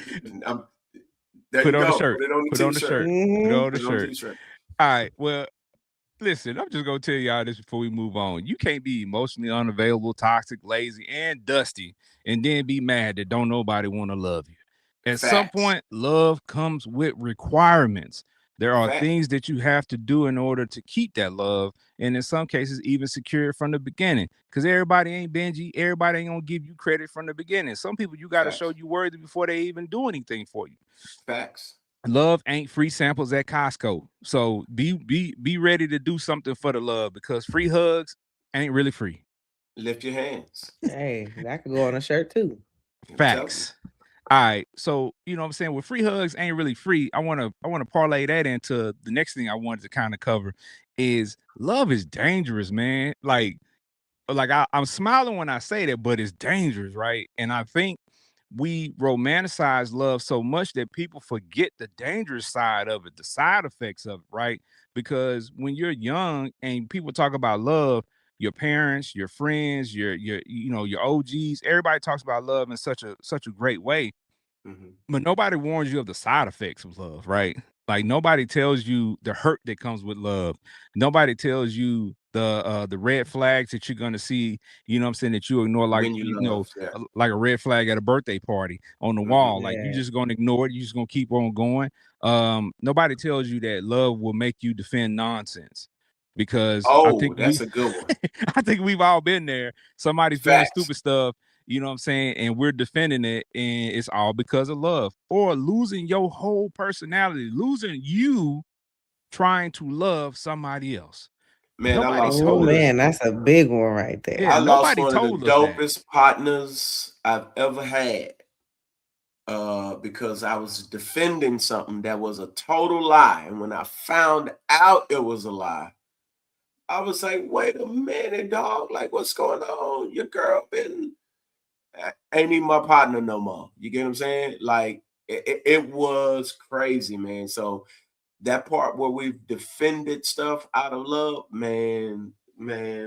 Speaker 3: There
Speaker 1: Put
Speaker 3: you
Speaker 1: on the
Speaker 3: go.
Speaker 1: shirt.
Speaker 3: Put it on the
Speaker 1: Put on the
Speaker 3: t-shirt.
Speaker 1: shirt. Put
Speaker 2: Mhm.
Speaker 1: on the
Speaker 3: Put it on the
Speaker 1: shirt.
Speaker 3: t-shirt.
Speaker 1: All right. Well, listen, I'm just gonna tell y'all this before we move on. You can't be emotionally unavailable, toxic, lazy, and dusty, and then be mad that don't nobody want to love you. At some
Speaker 3: Facts.
Speaker 1: point, love comes with requirements. There are
Speaker 3: Facts.
Speaker 1: things that you have to do in order to keep that love, and in some cases, even secure it from the beginning. Because everybody ain't Benji, everybody ain't gonna give you credit from the beginning. Some people you got to show
Speaker 3: Facts.
Speaker 1: you worthy before they even do anything for you.
Speaker 3: Facts.
Speaker 1: Love ain't free samples at Costco. So be ready to do something for the love because free hugs ain't really free.
Speaker 3: Lift your hands.
Speaker 2: Hey, that could go on a shirt too.
Speaker 3: I'm telling you.
Speaker 1: Facts. All right. So, you know what I'm saying? With free hugs ain't really free. I wanna parlay that into the next thing I wanted to kind of cover is love is dangerous, man. Like I'm smiling when I say that, but it's dangerous, right? And I think we romanticize love so much that people forget the dangerous side of it, the side effects of it, right? Because when you're young and people talk about love, your parents, your friends, your your OGs, everybody talks about love in such a great way, but nobody warns you of the side effects of love, right? Like nobody tells you the hurt that comes with love. Nobody tells you the red flags that you're gonna see, you know what I'm saying, that you ignore, like
Speaker 3: When you love, yeah.
Speaker 1: like a red flag at a birthday party on the wall. Like you
Speaker 2: Yeah.
Speaker 1: just gonna ignore it, you just gonna keep on going. Nobody tells you that love will make you defend nonsense. Because I
Speaker 3: Oh,
Speaker 1: think
Speaker 3: that's a good one.
Speaker 1: I think we've all been there. Somebody's doing
Speaker 3: Facts.
Speaker 1: stupid stuff, you know what I'm saying, and we're defending it, and it's all because of love, or losing your whole personality, losing you trying to love somebody else.
Speaker 3: Man, I
Speaker 1: Nobody
Speaker 3: lost one
Speaker 2: Oh
Speaker 3: of
Speaker 1: told
Speaker 3: the
Speaker 1: us.
Speaker 2: man, that's a big one right there.
Speaker 1: Yeah,
Speaker 3: I lost
Speaker 1: nobody
Speaker 3: one of the
Speaker 1: told us that.
Speaker 3: dopest partners I've ever had. Because I was defending something that was a total lie. And when I found out it was a lie, I was like, wait a minute, dog. Like, what's going on? Your girl ain't even my partner no more. You get what I'm saying? Like, it was crazy, man. So that part where we've defended stuff out of love, man,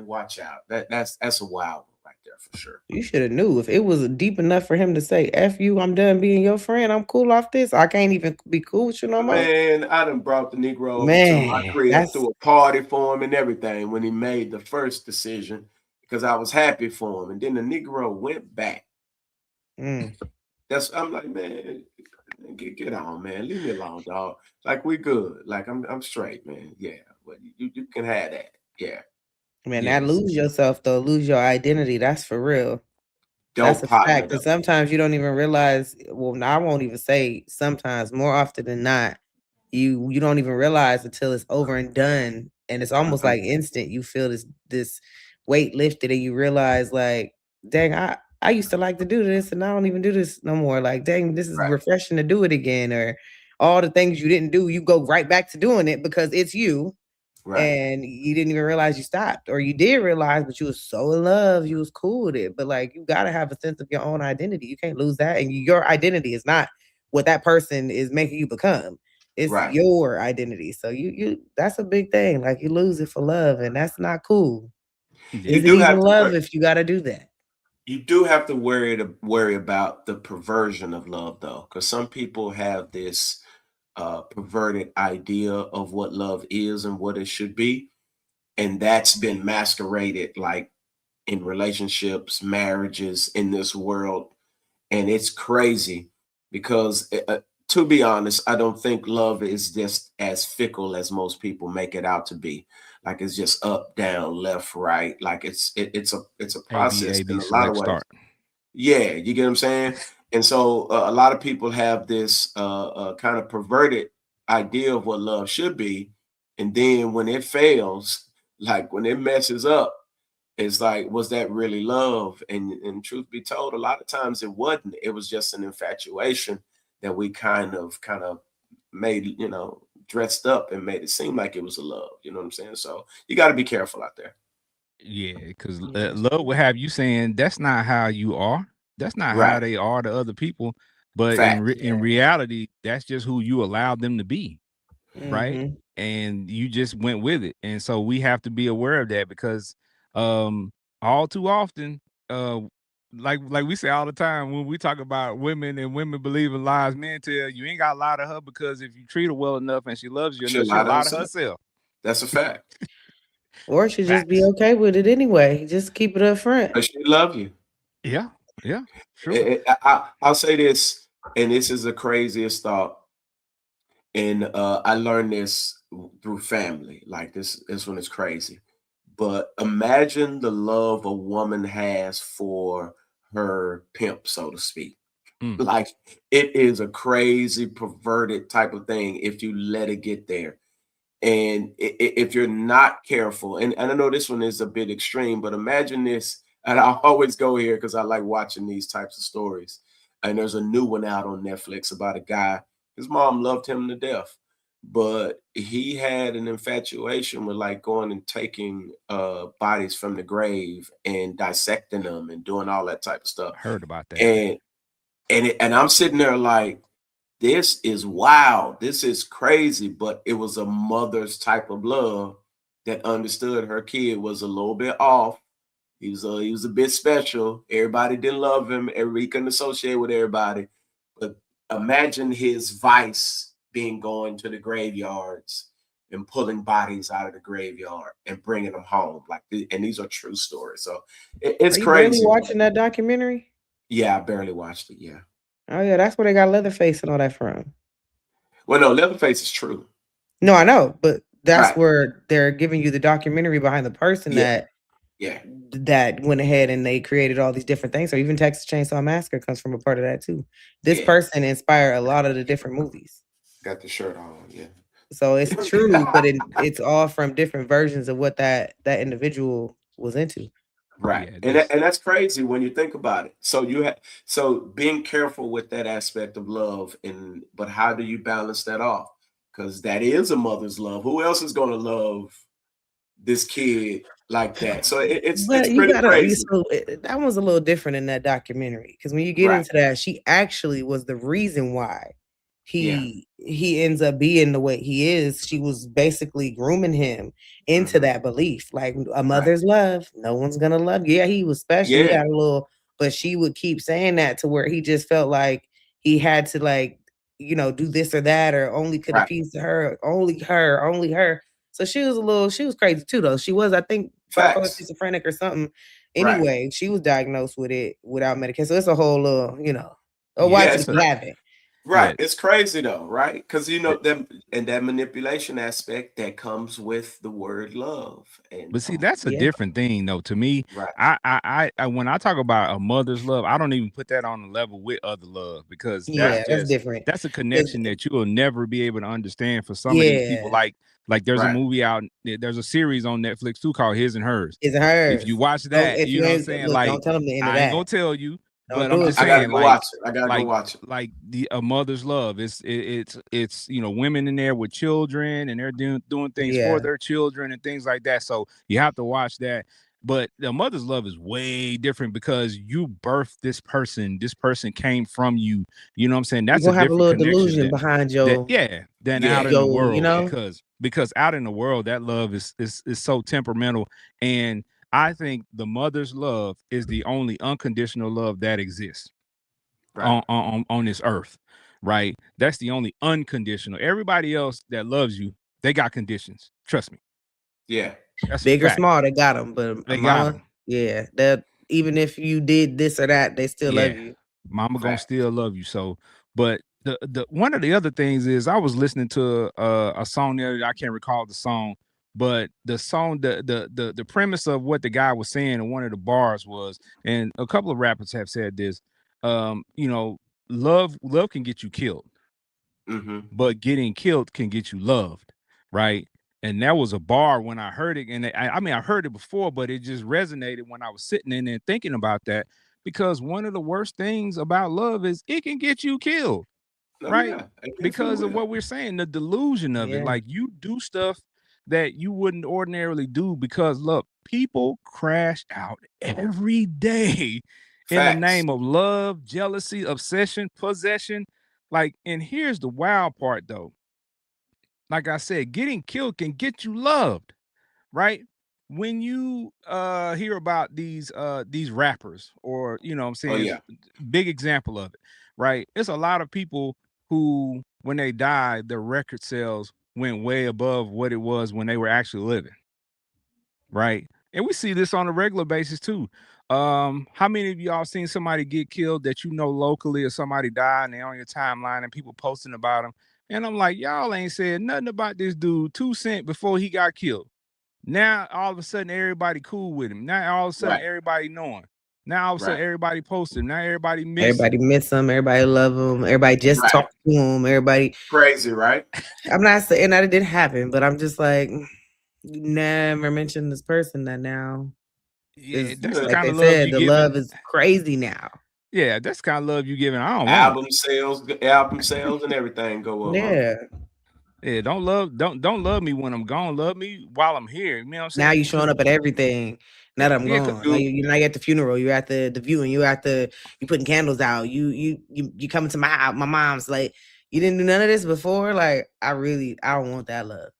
Speaker 3: watch out. That's a wild one right there for sure.
Speaker 2: You should have knew if it was deep enough for him to say, F you, I'm done being your friend. I'm cool off this. I can't even be cool with you no more.
Speaker 3: Man, I done brought the Negro over to my
Speaker 2: Man,
Speaker 3: crib,
Speaker 2: that's
Speaker 3: threw a party for him and everything when he made the first decision because I was happy for him. And then the Negro went back. I'm like, man, get on, man. Leave me alone, dog. Like we good. Like I'm straight, man. Yeah. But you can have that. Yeah.
Speaker 2: man, that
Speaker 1: Yes.
Speaker 2: lose yourself though, lose your identity. That's for real. That's
Speaker 3: Dope
Speaker 2: a
Speaker 3: partner
Speaker 2: fact.
Speaker 3: though.
Speaker 2: And sometimes you don't even realize. Well, no, I won't even say sometimes. More often than not, you don't even realize until it's over and done, and it's almost like instant. You feel this weight lifted, and you realize like, dang, I used to like to do this, and I don't even do this no more. Like, dang, this is
Speaker 3: Right.
Speaker 2: refreshing to do it again, or all the things you didn't do, you go right back to doing it because it's you.
Speaker 3: Right.
Speaker 2: And you didn't even realize you stopped, or you did realize, but you was so in love, you was cool with it. But like, you gotta have a sense of your own identity. You can't lose that, and your identity is not what that person is making you become. It's
Speaker 3: Right.
Speaker 2: your identity. So you that's a big thing. Like you lose it for love, and that's not cool. Is it
Speaker 3: do have
Speaker 2: even
Speaker 3: to
Speaker 2: love if you gotta do that?
Speaker 3: You do have to worry about the perversion of love though, because some people have this perverted idea of what love is and what it should be. And that's been masqueraded like in relationships, marriages in this world. And it's crazy because to be honest, I don't think love is just as fickle as most people make it out to be. Like it's just up, down, left, right. Like it's a process
Speaker 1: AB,
Speaker 3: in a lot of
Speaker 1: select
Speaker 3: ways.
Speaker 1: start.
Speaker 3: Yeah, you get what I'm saying? And so a lot of people have this kind of perverted idea of what love should be. And then when it fails, like when it messes up, it's like, was that really love? And truth be told, a lot of times it wasn't. It was just an infatuation that we kind of made, dressed up and made it seem like it was a love. You know what I'm saying? So you got to be careful out there.
Speaker 1: Yeah, because
Speaker 2: Yeah.
Speaker 1: love will have you saying that's not how you are. That's not how
Speaker 3: Right.
Speaker 1: they are to other people. But
Speaker 3: Fact.
Speaker 1: in reality, that's just who you allowed them to be, right?
Speaker 2: Mhm.
Speaker 1: And you just went with it. And so we have to be aware of that because all too often, like we say all the time when we talk about women and women believe in lies, men tell you ain't got to lie to her because if you treat her well enough and she loves you enough, she'll lie to herself.
Speaker 3: That's a fact.
Speaker 2: Or she just be okay with it anyway. Just keep it up front.
Speaker 3: But she love you.
Speaker 1: Yeah, sure.
Speaker 3: I'll say this, and this is the craziest thought. And I learned this through family. Like this one is crazy. But imagine the love a woman has for her pimp, so to speak. Like it is a crazy perverted type of thing if you let it get there. And if you're not careful, and I know this one is a bit extreme, but imagine this, and I always go here because I like watching these types of stories. And there's a new one out on Netflix about a guy, his mom loved him to death, but he had an infatuation with like going and taking bodies from the grave and dissecting them and doing all that type of stuff.
Speaker 1: Heard about that.
Speaker 3: And And I'm sitting there like, this is wild. This is crazy. But it was a mother's type of love that understood her kid was a little bit off. He was a bit special. Everybody didn't love him. He couldn't associate with everybody. But imagine his vice being going to the graveyards and pulling bodies out of the graveyard and bringing them home. And these are true stories. So it's
Speaker 2: Are you
Speaker 3: crazy.
Speaker 2: really watching that documentary?
Speaker 3: Yeah, I barely watched it. Yeah.
Speaker 2: Oh yeah, that's where they got Leatherface and all that from.
Speaker 3: Well, no, Leatherface is true.
Speaker 2: No, I know, but that's
Speaker 3: Right.
Speaker 2: where they're giving you the documentary behind the person
Speaker 3: Yeah.
Speaker 2: that went ahead and they created all these different things. So even Texas Chainsaw Massacre comes from a part of that too. This
Speaker 3: Yeah.
Speaker 2: person inspired a lot of the different movies.
Speaker 3: Got the shirt on. Yeah.
Speaker 2: So it's true, but it's all from different versions of what that individual was into.
Speaker 3: Right.
Speaker 1: Yeah,
Speaker 3: And that's crazy when you think about it. So being careful with that aspect of love, but how do you balance that off? Because that is a mother's love. Who else is going to love this kid like that? So it's pretty crazy.
Speaker 2: So that one's a little different in that documentary, because when you get into that, she actually was the reason why he ends up being the way he is. She was basically grooming him into that belief, like a mother's love. No one's gonna love you. Yeah, he was special. He got a little, but she would keep saying that to where he just felt like he had to, like, do this or that, or only could appease to her, only her. So she was crazy too, though. She was, I think, schizophrenic or something. Anyway, she was diagnosed with it without medication. So it's a whole little, why you have it.
Speaker 3: Right. It's crazy though, right? Because them and that manipulation aspect that comes with the word love.
Speaker 1: But see, that's a different thing though. To me,
Speaker 3: right.
Speaker 1: I when I talk about a mother's love, I don't even put that on the level with other love, because that's
Speaker 2: different.
Speaker 1: That's a connection that you will never be able to understand for some of these people. Like there's a movie out, there's a series on Netflix too called His and Hers.
Speaker 2: If
Speaker 1: you watch that, you know what I'm saying?
Speaker 2: Look,
Speaker 1: like,
Speaker 2: don't tell them the end of
Speaker 1: I ain't gonna tell you. But I'm just
Speaker 3: saying,
Speaker 1: I
Speaker 3: gotta go watch it.
Speaker 1: Like a mother's love. It's women in there with children, and they're doing things for their children and things like that. So you have to watch that. But the mother's love is way different, because you birthed this person. This person came from you. You know what I'm saying? That's a different
Speaker 2: little delusion behind your
Speaker 1: than out in the world. Because out in the world, that love is so temperamental. And I think the mother's love is the only unconditional love that exists on this earth, right? That's the only unconditional. Everybody else that loves you, they got conditions. Trust me.
Speaker 3: Yeah.
Speaker 2: That's big or small, they got them. But
Speaker 1: they got them.
Speaker 2: Yeah, that even if you did this or that, they still love you.
Speaker 1: Mama gonna still love you. So, but the one of the other things is, I was listening to a song there. I can't recall the song. But the song, the premise of what the guy was saying in one of the bars was, and a couple of rappers have said this, love can get you killed, but getting killed can get you loved, right? And that was a bar when I heard it, and I heard it before, but it just resonated when I was sitting in there thinking about that, because one of the worst things about love is it can get you killed, right? Because of what we're saying, the delusion of it, like you do stuff that you wouldn't ordinarily do, because look, people crash out every day in the name of love, jealousy, obsession, possession. Like, and here's the wild part though. Like I said, getting killed can get you loved, right? When you hear about these rappers, or what I'm saying, big example of it, right? It's a lot of people who, when they died, their record sales went way above what it was when they were actually living, right? And we see this on a regular basis too. How many of y'all seen somebody get killed that locally, or somebody died and they're on your timeline and people posting about them? And I'm like, y'all ain't said nothing about this dude 2 cents before he got killed. Now all of a sudden everybody cool with him. Now all of a sudden everybody knowing. Now all of a sudden everybody posting. Now everybody miss
Speaker 2: him. Everybody love him. Everybody just talk to him. Everybody
Speaker 3: crazy, right?
Speaker 2: I'm not saying that it didn't happen, but I'm just like, you never mentioned this person that now.
Speaker 1: Yeah, that's
Speaker 2: like they said, the love is crazy now.
Speaker 1: Yeah, that's the kind of love you giving. I don't
Speaker 3: album sales and everything go up.
Speaker 2: Yeah.
Speaker 1: Yeah, don't love me when I'm gone. Love me while I'm here. You know what I'm
Speaker 2: Now
Speaker 1: saying?
Speaker 2: you showing up at everything. Now that I'm
Speaker 1: Yeah, 'cause
Speaker 2: gone, like you're not at the funeral. You're at the viewing. You're at the you putting candles out. You coming to my house. My mom's like, you didn't do none of this before. Like I don't want that love.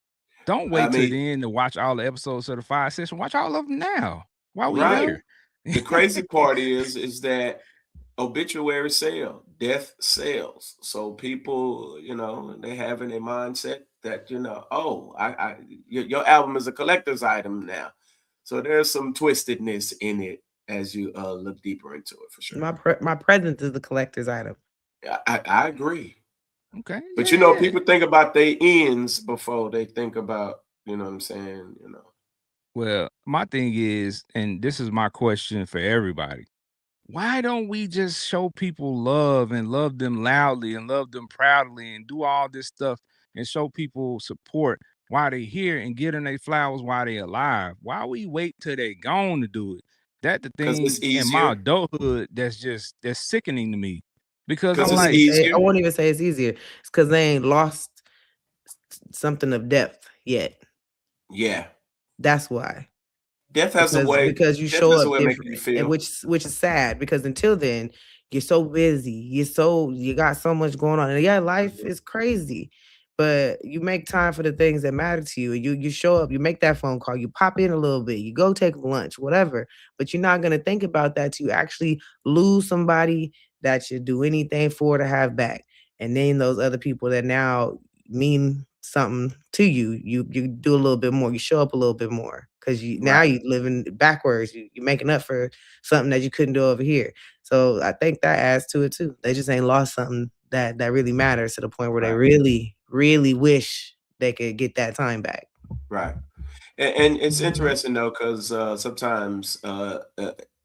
Speaker 1: don't
Speaker 3: I
Speaker 1: wait till
Speaker 3: mean,
Speaker 1: the end to watch all the episodes of the Fire Session. Watch all of them now while we
Speaker 3: right.
Speaker 1: here.
Speaker 3: The crazy part is that obituary sell, death sells. So people, they have in their mindset that, oh, your album is a collector's item now. So there's some twistedness in it as you look deeper into it for sure.
Speaker 2: My presence is the collector's item.
Speaker 3: I agree.
Speaker 1: Okay.
Speaker 3: But
Speaker 1: yeah.
Speaker 3: people think about their ends before they think about, you know what I'm saying,
Speaker 1: Well, my thing is, and this is my question for everybody. Why don't we just show people love and love them loudly and love them proudly and do all this stuff and show people support while they here and get them their flowers while they alive? Why we wait till they gone to do it? That the
Speaker 3: because it's
Speaker 1: thing in my
Speaker 3: easier.
Speaker 1: adulthood that's sickening to me. Because
Speaker 3: Because
Speaker 1: I'm
Speaker 3: it's
Speaker 1: like,
Speaker 3: easier.
Speaker 2: I won't even say it's easier. It's because they ain't lost something of depth yet.
Speaker 3: Yeah.
Speaker 2: That's why.
Speaker 3: Death has a way.
Speaker 2: Because you
Speaker 3: Death
Speaker 2: show
Speaker 3: has a
Speaker 2: up
Speaker 3: way of making you
Speaker 2: different, and
Speaker 3: feel.
Speaker 2: which is sad. Because until then, you're so busy. You got so much going on, and yeah, life is crazy. But you make time for the things that matter to you. You show up. You make that phone call. You pop in a little bit. You go take lunch, whatever. But you're not gonna think about that to actually lose somebody that you do anything for to have back, and then those other people that now mean something to you, you do a little bit more, you show up a little bit more because now
Speaker 3: Right.
Speaker 2: you living backwards, you're making up for something that you couldn't do over here. So I think that adds to it too. They just ain't lost something that really matters to the point where they
Speaker 3: Right.
Speaker 2: really wish they could get that time back.
Speaker 3: Right. And it's interesting though, because sometimes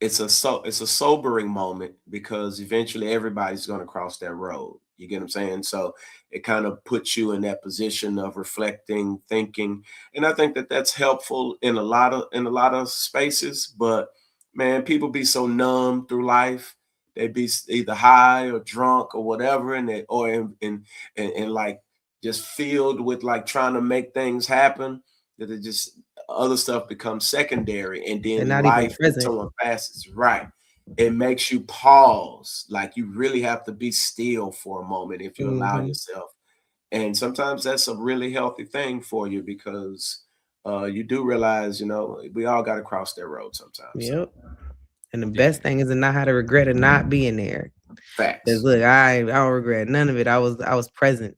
Speaker 3: it's a sobering moment because eventually everybody's going to cross that road. You get what I'm saying? So it kind of puts you in that position of reflecting, thinking, and I think that that's helpful in a lot of spaces. But man, people be so numb through life. They be either high or drunk or whatever, and they or in like just filled with like trying to make things happen that it just other stuff becomes secondary, and
Speaker 2: They're
Speaker 3: then
Speaker 2: not even
Speaker 3: life when
Speaker 2: present.
Speaker 3: someone passes, right, it makes you pause, like you really have to be still for a moment if you allow yourself. And sometimes that's a really healthy thing for you because you do realize, we all got to cross that road sometimes.
Speaker 2: Yep. And the
Speaker 1: Yeah.
Speaker 2: best thing is to not how to regret it not being there.
Speaker 3: Facts.
Speaker 2: Because look, I don't regret none of it. I was present.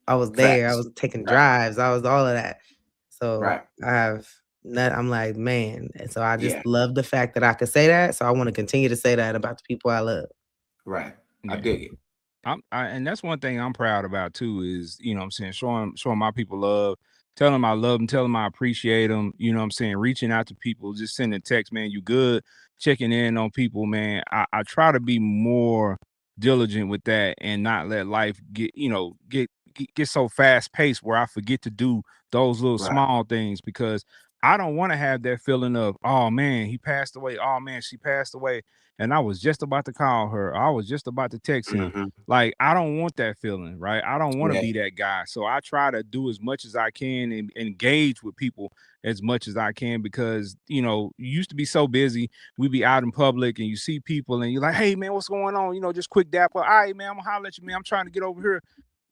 Speaker 2: I was there. I
Speaker 3: Facts.
Speaker 2: was taking
Speaker 3: Right.
Speaker 2: drives. I was all of that. So
Speaker 3: Right.
Speaker 2: I have I'm like, man. And so I just
Speaker 3: Yeah.
Speaker 2: love the fact that I could say that. So I want to continue to say that about the people I love.
Speaker 3: Right. I
Speaker 1: Yeah.
Speaker 3: dig it.
Speaker 1: And that's one thing I'm proud about too is, you know what I'm saying, showing my people love, telling them I love them, telling them I appreciate them, you know what I'm saying, reaching out to people, just sending text, man, you good, checking in on people, man. I try to be more diligent with that and not let life get so fast paced where I forget to do those little
Speaker 3: Right.
Speaker 1: small things because I don't want to have that feeling of, oh man, he passed away. Oh man, she passed away. And I was just about to call her. I was just about to text him.
Speaker 3: Mhm.
Speaker 1: Like, I don't want that feeling, right? I don't want to
Speaker 3: Yeah.
Speaker 1: be that guy. So I try to do as much as I can and engage with people as much as I can because, you used to be so busy. We be out in public and you see people and you're like, hey, man, what's going on? Just quick dap. All right, man, I'm going to holler at you, man. I'm trying to get over here.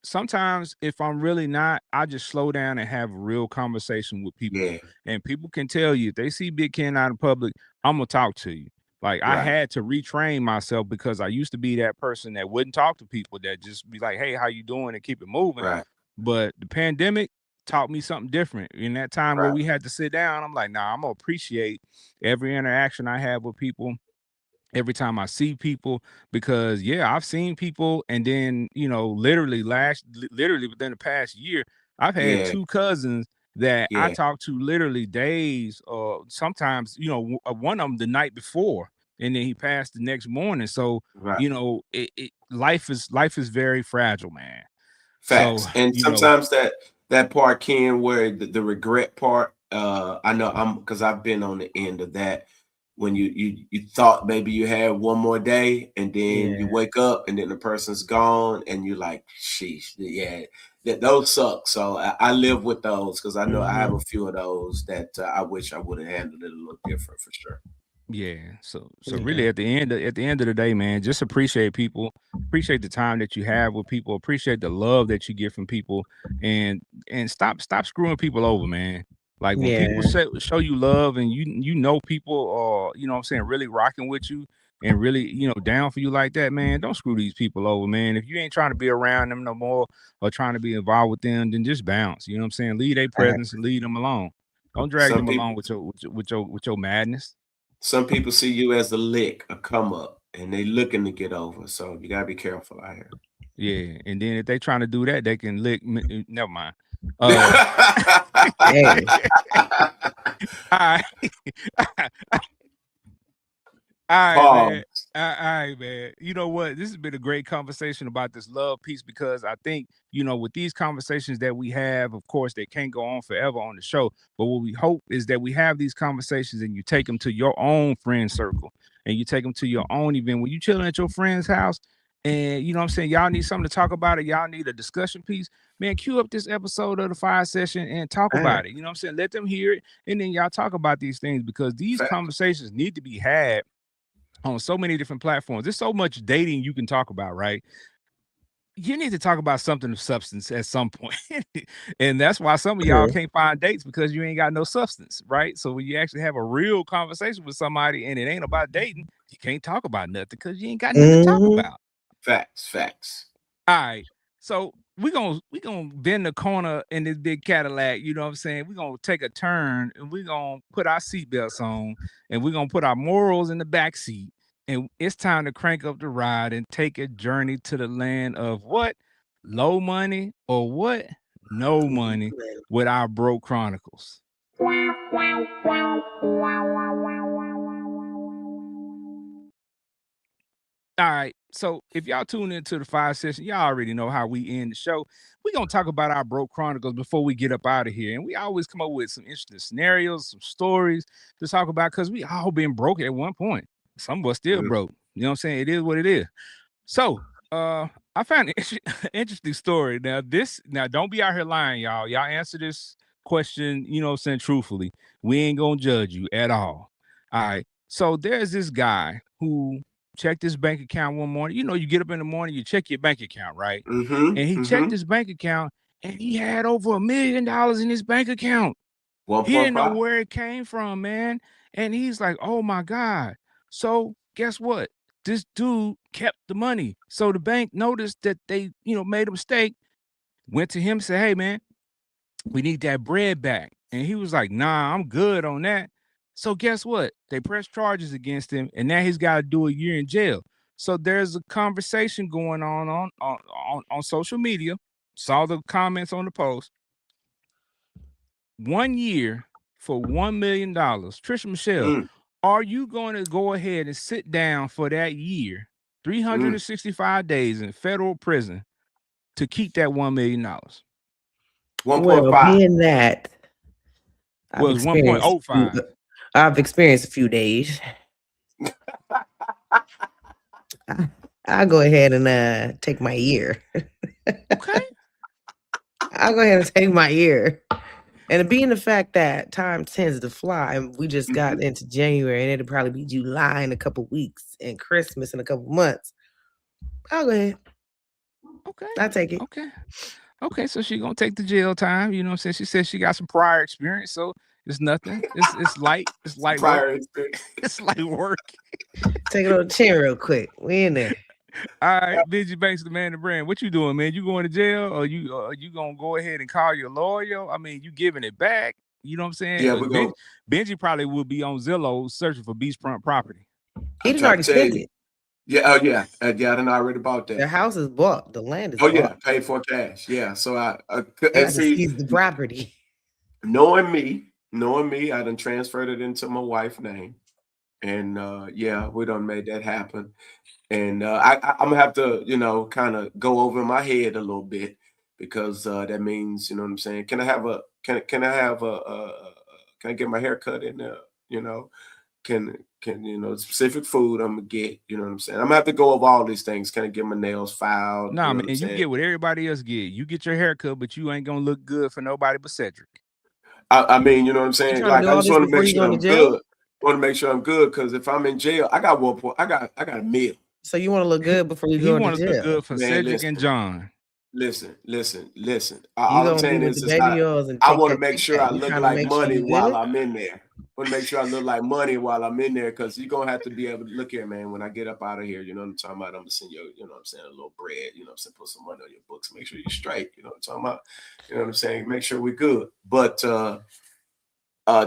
Speaker 1: Sometimes if I'm really not, I just slow down and have a real conversation with people.
Speaker 3: Yeah.
Speaker 1: And people can tell you if they see Big Ken out in public, I'm going to talk to you. Like I
Speaker 3: Right.
Speaker 1: had to retrain myself because I used to be that person that wouldn't talk to people, that just be like, hey, how you doing? And keep it moving.
Speaker 3: Right.
Speaker 1: But the pandemic taught me something different. In that time where
Speaker 3: Right.
Speaker 1: we had to sit down, I'm like, nah, I'm gonna appreciate every interaction I have with people, every time I see people, because yeah, I've seen people, and then literally within the past year, I've had
Speaker 3: Yeah.
Speaker 1: 2 cousins that I
Speaker 3: Yeah.
Speaker 1: talked to literally days, or sometimes one of them the night before, and then he passed the next morning. So
Speaker 3: Right.
Speaker 1: life is very fragile, man.
Speaker 3: Facts.
Speaker 1: So
Speaker 3: And sometimes that part, Ken, where the regret part, I know because I've been on the end of that. when you thought maybe you had one more day, and then you
Speaker 2: Yeah.
Speaker 3: wake up and then the person's gone, and you're like, sheesh, yeah, those suck. So I live with those because I know I have a few of those that I wish I would have handled it a little different for sure.
Speaker 1: Yeah. So
Speaker 2: Yeah.
Speaker 1: really at the end of the day, man, just appreciate people, appreciate the time that you have with people, appreciate the love that you get from people, and stop screwing people over, man. Like when people
Speaker 2: Yeah.
Speaker 1: show you love and you know people are, you know what I'm saying, really rocking with you and really, you know, down for you like that, man, don't screw these people over, man. If you ain't trying to be around them no more or trying to be involved with them, then just bounce. You know what I'm saying? Leave their presence and leave them alone. Don't drag
Speaker 3: Some
Speaker 1: them
Speaker 3: people,
Speaker 1: along with your madness.
Speaker 3: some people see you as a lick, a come up, and they looking to get over. So you gotta be careful out here.
Speaker 1: Yeah, and then if they trying to do that, they can lick. Never mind.
Speaker 2: Hey.
Speaker 1: All right, all right, man.
Speaker 3: Pause.
Speaker 1: All right, man. You know what? This has been a great conversation about this love piece because I think, you know, with these conversations that we have, of course, they can't go on forever on the show. But what we hope is that we have these conversations and you take them to your own friend circle and you take them to your own event. When you chilling at your friend's house and, you know what I'm saying, y'all need something to talk about it, y'all need a discussion piece, man, cue up this episode of the Fire Session and talk about it. You know what I'm saying? Let them hear it and then y'all talk about these things because these
Speaker 3: Fact.
Speaker 1: conversations need to be had on so many different platforms. There's so much dating you can talk about, right? You need to talk about something of substance at some point. And that's why some of y'all
Speaker 2: True.
Speaker 1: can't find dates because you ain't got no substance, right? So when you actually have a real conversation with somebody and it ain't about dating, you can't talk about nothing because you ain't got nothing to talk about.
Speaker 3: Facts.
Speaker 1: All right. So we gonna bend the corner in this big Cadillac, you know what I'm saying? We're gonna take a turn and we're gonna put our seatbelts on and we're gonna put our morals in the back seat. And it's time to crank up the ride and take a journey to the land of what? Low money or what? No money with our Broke Chronicles. All right. So if y'all tune into the Fire Session, y'all already know how we end the show. We're gonna talk about our Broke Chronicles before we get up out of here. And we always come up with some interesting scenarios, some stories to talk about because we all been broke at one point. Some of us still broke. You know what I'm saying? It is what it is. So I found an interesting story. Now don't be out here lying, y'all. Y'all answer this question, you know what I'm saying, truthfully. We ain't gonna judge you at all. All right. So there's this guy who checked his bank account one morning. You know, you get up in the morning, you check your bank account, right? And he checked his bank account and he had over $1 million in his bank account. He didn't know
Speaker 3: 1.5.
Speaker 1: where it came from, man. And he's like, oh my God. So guess what? This dude kept the money. So the bank noticed that they, you know, made a mistake, went to him, said, hey, man, we need that bread back. And he was like, nah, I'm good on that. So guess what? They pressed charges against him, and now he's got to do a year in jail. So there's a conversation going on social media. Saw the comments on the post. 1 year for $1 million. Trisha Michelle, are you going to go ahead and sit down for that year, 365 days in federal prison to keep that $1 million?
Speaker 3: 1.5.
Speaker 2: Well, being that
Speaker 1: Well, it's 1.05.
Speaker 2: I've experienced a few days. I'll go ahead and take my year.
Speaker 1: Okay.
Speaker 2: I'll go ahead and take my year. And being the fact that time tends to fly, and we just got into January, and it'll probably be July in a couple weeks, and Christmas in a couple months. I'll go ahead.
Speaker 1: Okay.
Speaker 2: I'll take it.
Speaker 1: Okay. So she's gonna take the jail time. You know what I'm saying? She said she got some prior experience, so it's nothing. It's light. It's light
Speaker 3: Prior
Speaker 1: work.
Speaker 3: experience.
Speaker 1: It's light work.
Speaker 2: Take it on the chin real quick. We in there.
Speaker 1: All right, Benji Banks, the man, the brand. What you doing, man? You going to jail, or you gonna go ahead and call your lawyer? I mean, you giving it back. You know what I'm saying?
Speaker 3: Yeah, we're going.
Speaker 1: Benji probably will be on Zillow searching for beachfront property.
Speaker 2: He didn't already spend it.
Speaker 3: Yeah, yeah. I didn't already about that.
Speaker 2: The house is bought. The land is bought.
Speaker 3: Yeah, paid for cash. Yeah, so I
Speaker 2: see the property.
Speaker 3: Knowing me, I done transferred it into my wife's name, and yeah, we done made that happen. And I'm gonna have to, you know, kind of go over my head a little bit because that means, you know what I'm saying. Can I get my hair cut in there? You know, specific food I'm gonna get. You know what I'm saying? I'm gonna have to go over all these things. Can I get my nails filed?
Speaker 1: Nah,
Speaker 3: you know
Speaker 1: man,
Speaker 3: what I'm
Speaker 1: you
Speaker 3: saying?
Speaker 1: get what everybody else get. You get your haircut, but you ain't gonna look good for nobody but Cedric.
Speaker 3: I mean, you know what I'm
Speaker 2: You
Speaker 3: saying?
Speaker 2: trying to
Speaker 3: Like,
Speaker 2: do
Speaker 3: I
Speaker 2: all
Speaker 3: just
Speaker 2: this
Speaker 3: want to
Speaker 2: before
Speaker 3: make
Speaker 2: you
Speaker 3: sure
Speaker 2: go
Speaker 3: I'm
Speaker 2: to jail?
Speaker 3: good. Want to make sure I'm good because if I'm in jail, I got one point. I got a meal.
Speaker 2: So you want to look good before you
Speaker 1: He
Speaker 2: go into
Speaker 1: want to look
Speaker 2: jail?
Speaker 1: good for
Speaker 3: Man,
Speaker 1: Cedric and John.
Speaker 3: Listen.
Speaker 2: You
Speaker 3: All I'm
Speaker 2: gonna be
Speaker 3: saying
Speaker 2: with the
Speaker 3: is
Speaker 2: baby oils and
Speaker 3: I
Speaker 2: take
Speaker 3: want to
Speaker 2: that
Speaker 3: make
Speaker 2: Tic
Speaker 3: sure
Speaker 2: Tac.
Speaker 3: I
Speaker 2: You
Speaker 3: look
Speaker 2: trying to
Speaker 3: like
Speaker 2: make sure
Speaker 3: money
Speaker 2: you
Speaker 3: while
Speaker 2: good?
Speaker 3: I'm in there. I want to make sure I look like money while I'm in there because you're gonna have to be able to look here, man. When I get up out of here, you know what I'm talking about. I'm gonna send you, you know what I'm saying, a little bread, you know what I'm saying, put some money on your books, make sure you're straight, you know what I'm talking about. You know what I'm saying? Make sure we're good. But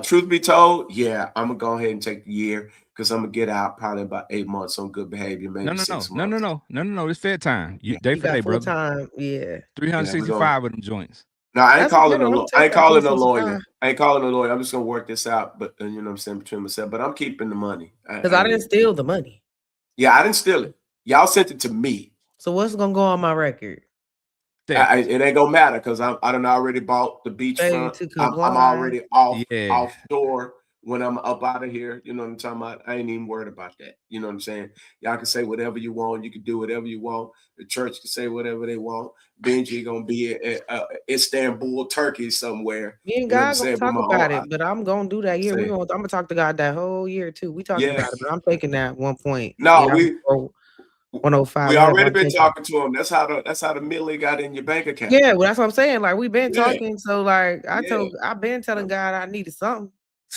Speaker 3: truth be told, yeah, I'm gonna go ahead and take the year because I'm gonna get out probably about 8 months on good behavior, maybe 6 months.
Speaker 1: No. It's fair time. You
Speaker 3: Yeah.
Speaker 1: day
Speaker 2: You
Speaker 1: for day,
Speaker 2: got full
Speaker 1: brother.
Speaker 2: time, yeah.
Speaker 1: 365 of them joints.
Speaker 3: No, I ain't
Speaker 2: That's
Speaker 3: calling
Speaker 2: okay.
Speaker 3: a
Speaker 2: Don't
Speaker 3: lawyer.
Speaker 2: take
Speaker 3: I ain't
Speaker 2: that
Speaker 3: calling a
Speaker 2: 365.
Speaker 3: lawyer. I ain't calling a lawyer. I'm just gonna work this out. But you know what I'm saying, between myself. But I'm keeping the money.
Speaker 2: Because I didn't steal the money.
Speaker 3: Yeah, I didn't steal it. Y'all sent it to me.
Speaker 2: So what's gonna go on my record?
Speaker 3: It ain't gonna matter because I done already bought the
Speaker 2: Failure
Speaker 3: beachfront.
Speaker 2: to
Speaker 3: I'm
Speaker 2: comply.
Speaker 3: already off
Speaker 1: Yeah.
Speaker 3: door when I'm up out of here. You know what I'm talking about? I ain't even worried about that. You know what I'm saying? Y'all can say whatever you want. You can do whatever you want. The church can say whatever they want. Benji gonna be at Istanbul, Turkey somewhere.
Speaker 2: Me and
Speaker 3: You know what I'm
Speaker 2: God gonna
Speaker 3: saying?
Speaker 2: talk
Speaker 3: But
Speaker 2: about it, but I'm gonna do that year.
Speaker 3: Say-
Speaker 2: I'm gonna talk to God that whole year too. We talked
Speaker 3: Yeah.
Speaker 2: about it, but I'm taking that 1 point.
Speaker 3: No,
Speaker 2: Yeah,
Speaker 3: we
Speaker 2: 105.
Speaker 3: we
Speaker 2: whatever,
Speaker 3: already
Speaker 2: I'm
Speaker 3: been
Speaker 2: taking it.
Speaker 3: talking to him. That's how the millie got in your bank account.
Speaker 2: Yeah, well, that's what I'm saying. Like we've been
Speaker 3: Yeah.
Speaker 2: talking. So like
Speaker 3: Yeah.
Speaker 2: I've been telling God I needed something.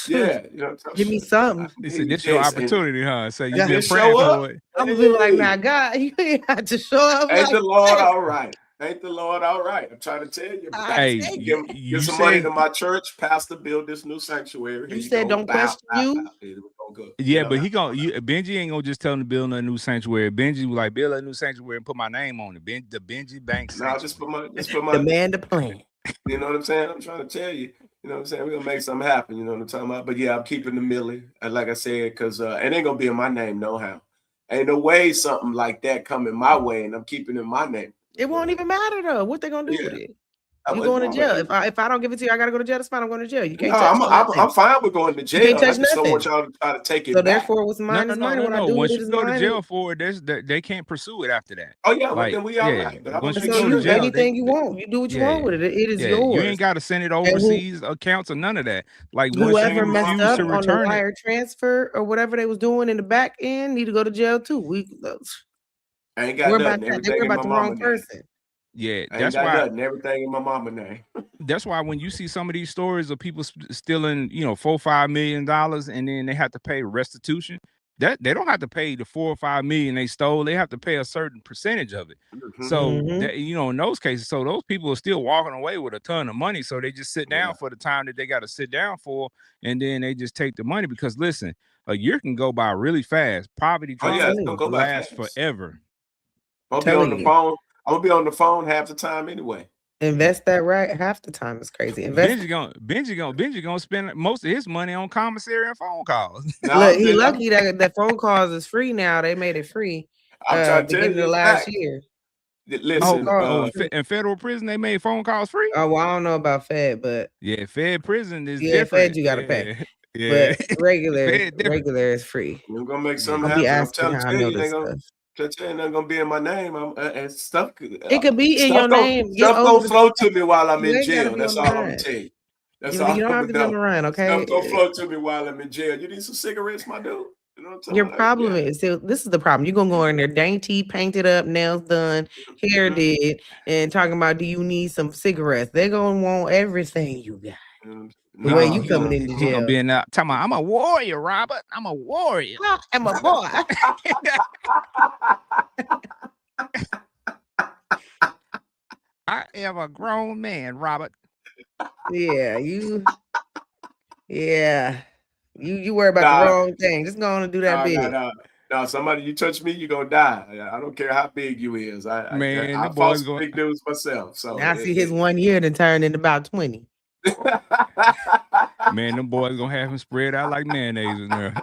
Speaker 3: Yeah, you know,
Speaker 2: Give me something.
Speaker 1: He said, "This your opportunity, huh?" So you
Speaker 2: Yeah.
Speaker 1: been
Speaker 3: Just
Speaker 1: praying
Speaker 3: show
Speaker 1: for
Speaker 3: up.
Speaker 1: it.
Speaker 2: I'm gonna be like, now God, you ain't have to show up.
Speaker 3: Ain't
Speaker 2: Like
Speaker 3: the Lord
Speaker 2: that.
Speaker 3: all right? Ain't the Lord all right? I'm trying to tell you.
Speaker 1: Hey,
Speaker 2: take
Speaker 3: give
Speaker 1: you
Speaker 3: some money
Speaker 1: say
Speaker 3: to my church, pastor, build this new sanctuary.
Speaker 2: You said don't question you.
Speaker 1: yeah, but Benji ain't gonna just tell him to build a new sanctuary. Benji was like, build a new sanctuary and put my name on it. The Benji Bank
Speaker 3: No,
Speaker 1: Sanctuary.
Speaker 3: just put my
Speaker 2: Demand the plan.
Speaker 3: You know what I'm saying? I'm trying to tell you. You know what I'm saying? We're gonna make something happen. You know what I'm talking about? But yeah, I'm keeping the millie. And like I said, because it ain't gonna be in my name no how. Ain't no way something like that coming my way, and I'm keeping it in my name.
Speaker 2: It won't even matter though. What they gonna do with it? You
Speaker 3: But
Speaker 2: going to
Speaker 3: no,
Speaker 2: jail. If I don't give it to you, I gotta go to jail. That's fine. I'm going to jail. You can't
Speaker 3: No,
Speaker 2: touch nothing.
Speaker 3: I'm fine with going to jail.
Speaker 2: You can't touch
Speaker 3: I just don't want
Speaker 2: nothing.
Speaker 3: y'all to try to take it
Speaker 2: So
Speaker 3: back.
Speaker 2: therefore, what's mine is mine. What I do
Speaker 1: Once
Speaker 2: with it
Speaker 1: you
Speaker 2: is
Speaker 1: go to
Speaker 2: mine.
Speaker 1: jail for it, they can't pursue it after that.
Speaker 3: Oh yeah,
Speaker 1: Like,
Speaker 3: then we all right. But
Speaker 1: once you
Speaker 2: So
Speaker 1: go to jail,
Speaker 2: anything you want, you do what you want with it. It is yours.
Speaker 1: You ain't got to send it overseas accounts or none of that. Like
Speaker 2: whoever
Speaker 1: once you
Speaker 2: messed
Speaker 1: refuse
Speaker 2: up
Speaker 1: to
Speaker 2: on the
Speaker 1: return
Speaker 2: wire transfer or whatever they was doing in the back end need to go to jail too.
Speaker 3: I ain't got nothing. Everything in my mama name.
Speaker 1: Yeah,
Speaker 3: that's why nothing. Everything in my mama name.
Speaker 1: That's why when you see some of these stories of people stealing, $4-5 million, and then they have to pay restitution, that they don't have to pay the 4 or 5 million they stole. They have to pay a certain percentage of it. So that, in those cases, so those people are still walking away with a ton of money. So they just sit down for the time that they got to sit down for, and then they just take the money because listen, a year can go by really fast. Poverty
Speaker 3: go
Speaker 1: last forever.
Speaker 3: I'll be on the phone. I'm gonna be on the phone half the time anyway.
Speaker 2: Invest that right half the time is crazy.
Speaker 1: Benji gonna spend most of his money on commissary and phone calls.
Speaker 2: Look, he lucky that phone calls is free now. They made it free.
Speaker 3: I'm trying to tell you
Speaker 2: last year.
Speaker 3: Listen,
Speaker 1: in federal prison they made phone calls free.
Speaker 2: Oh, well, I don't know about Fed, but
Speaker 1: yeah, Fed prison is different.
Speaker 2: Fed you gotta pay. Yeah, but regular is free.
Speaker 3: You're gonna make something happen. I'm telling you, they're not gonna be in my name. And stuff.
Speaker 2: It could be in your name.
Speaker 3: Stuff don't flow to me while I'm in jail. That's all I'm gonna tell you.
Speaker 2: That's all. You don't have to be on the run, okay?
Speaker 3: Stuff don't flow to me while I'm in jail. You need some cigarettes, my dude. You know what I'm talking
Speaker 2: Your
Speaker 3: about?
Speaker 2: problem is this is the problem. You're gonna go in there dainty, painted up, nails done, hair did, and talking about do you need some cigarettes? They're gonna want everything you got. The way you coming into jail.
Speaker 1: Talking about, I'm a warrior, Robert. I'm a warrior.
Speaker 2: I'm a boy.
Speaker 1: I am a grown man, Robert.
Speaker 2: Yeah, you worry about the wrong thing. Just go on and do that big.
Speaker 3: No, somebody you touch me, you're gonna die. I don't care how big you is. I fought some big dudes myself. So
Speaker 2: now I see his 1 year then turned into about 20.
Speaker 1: Man, them boys gonna have him spread out like mayonnaise in there.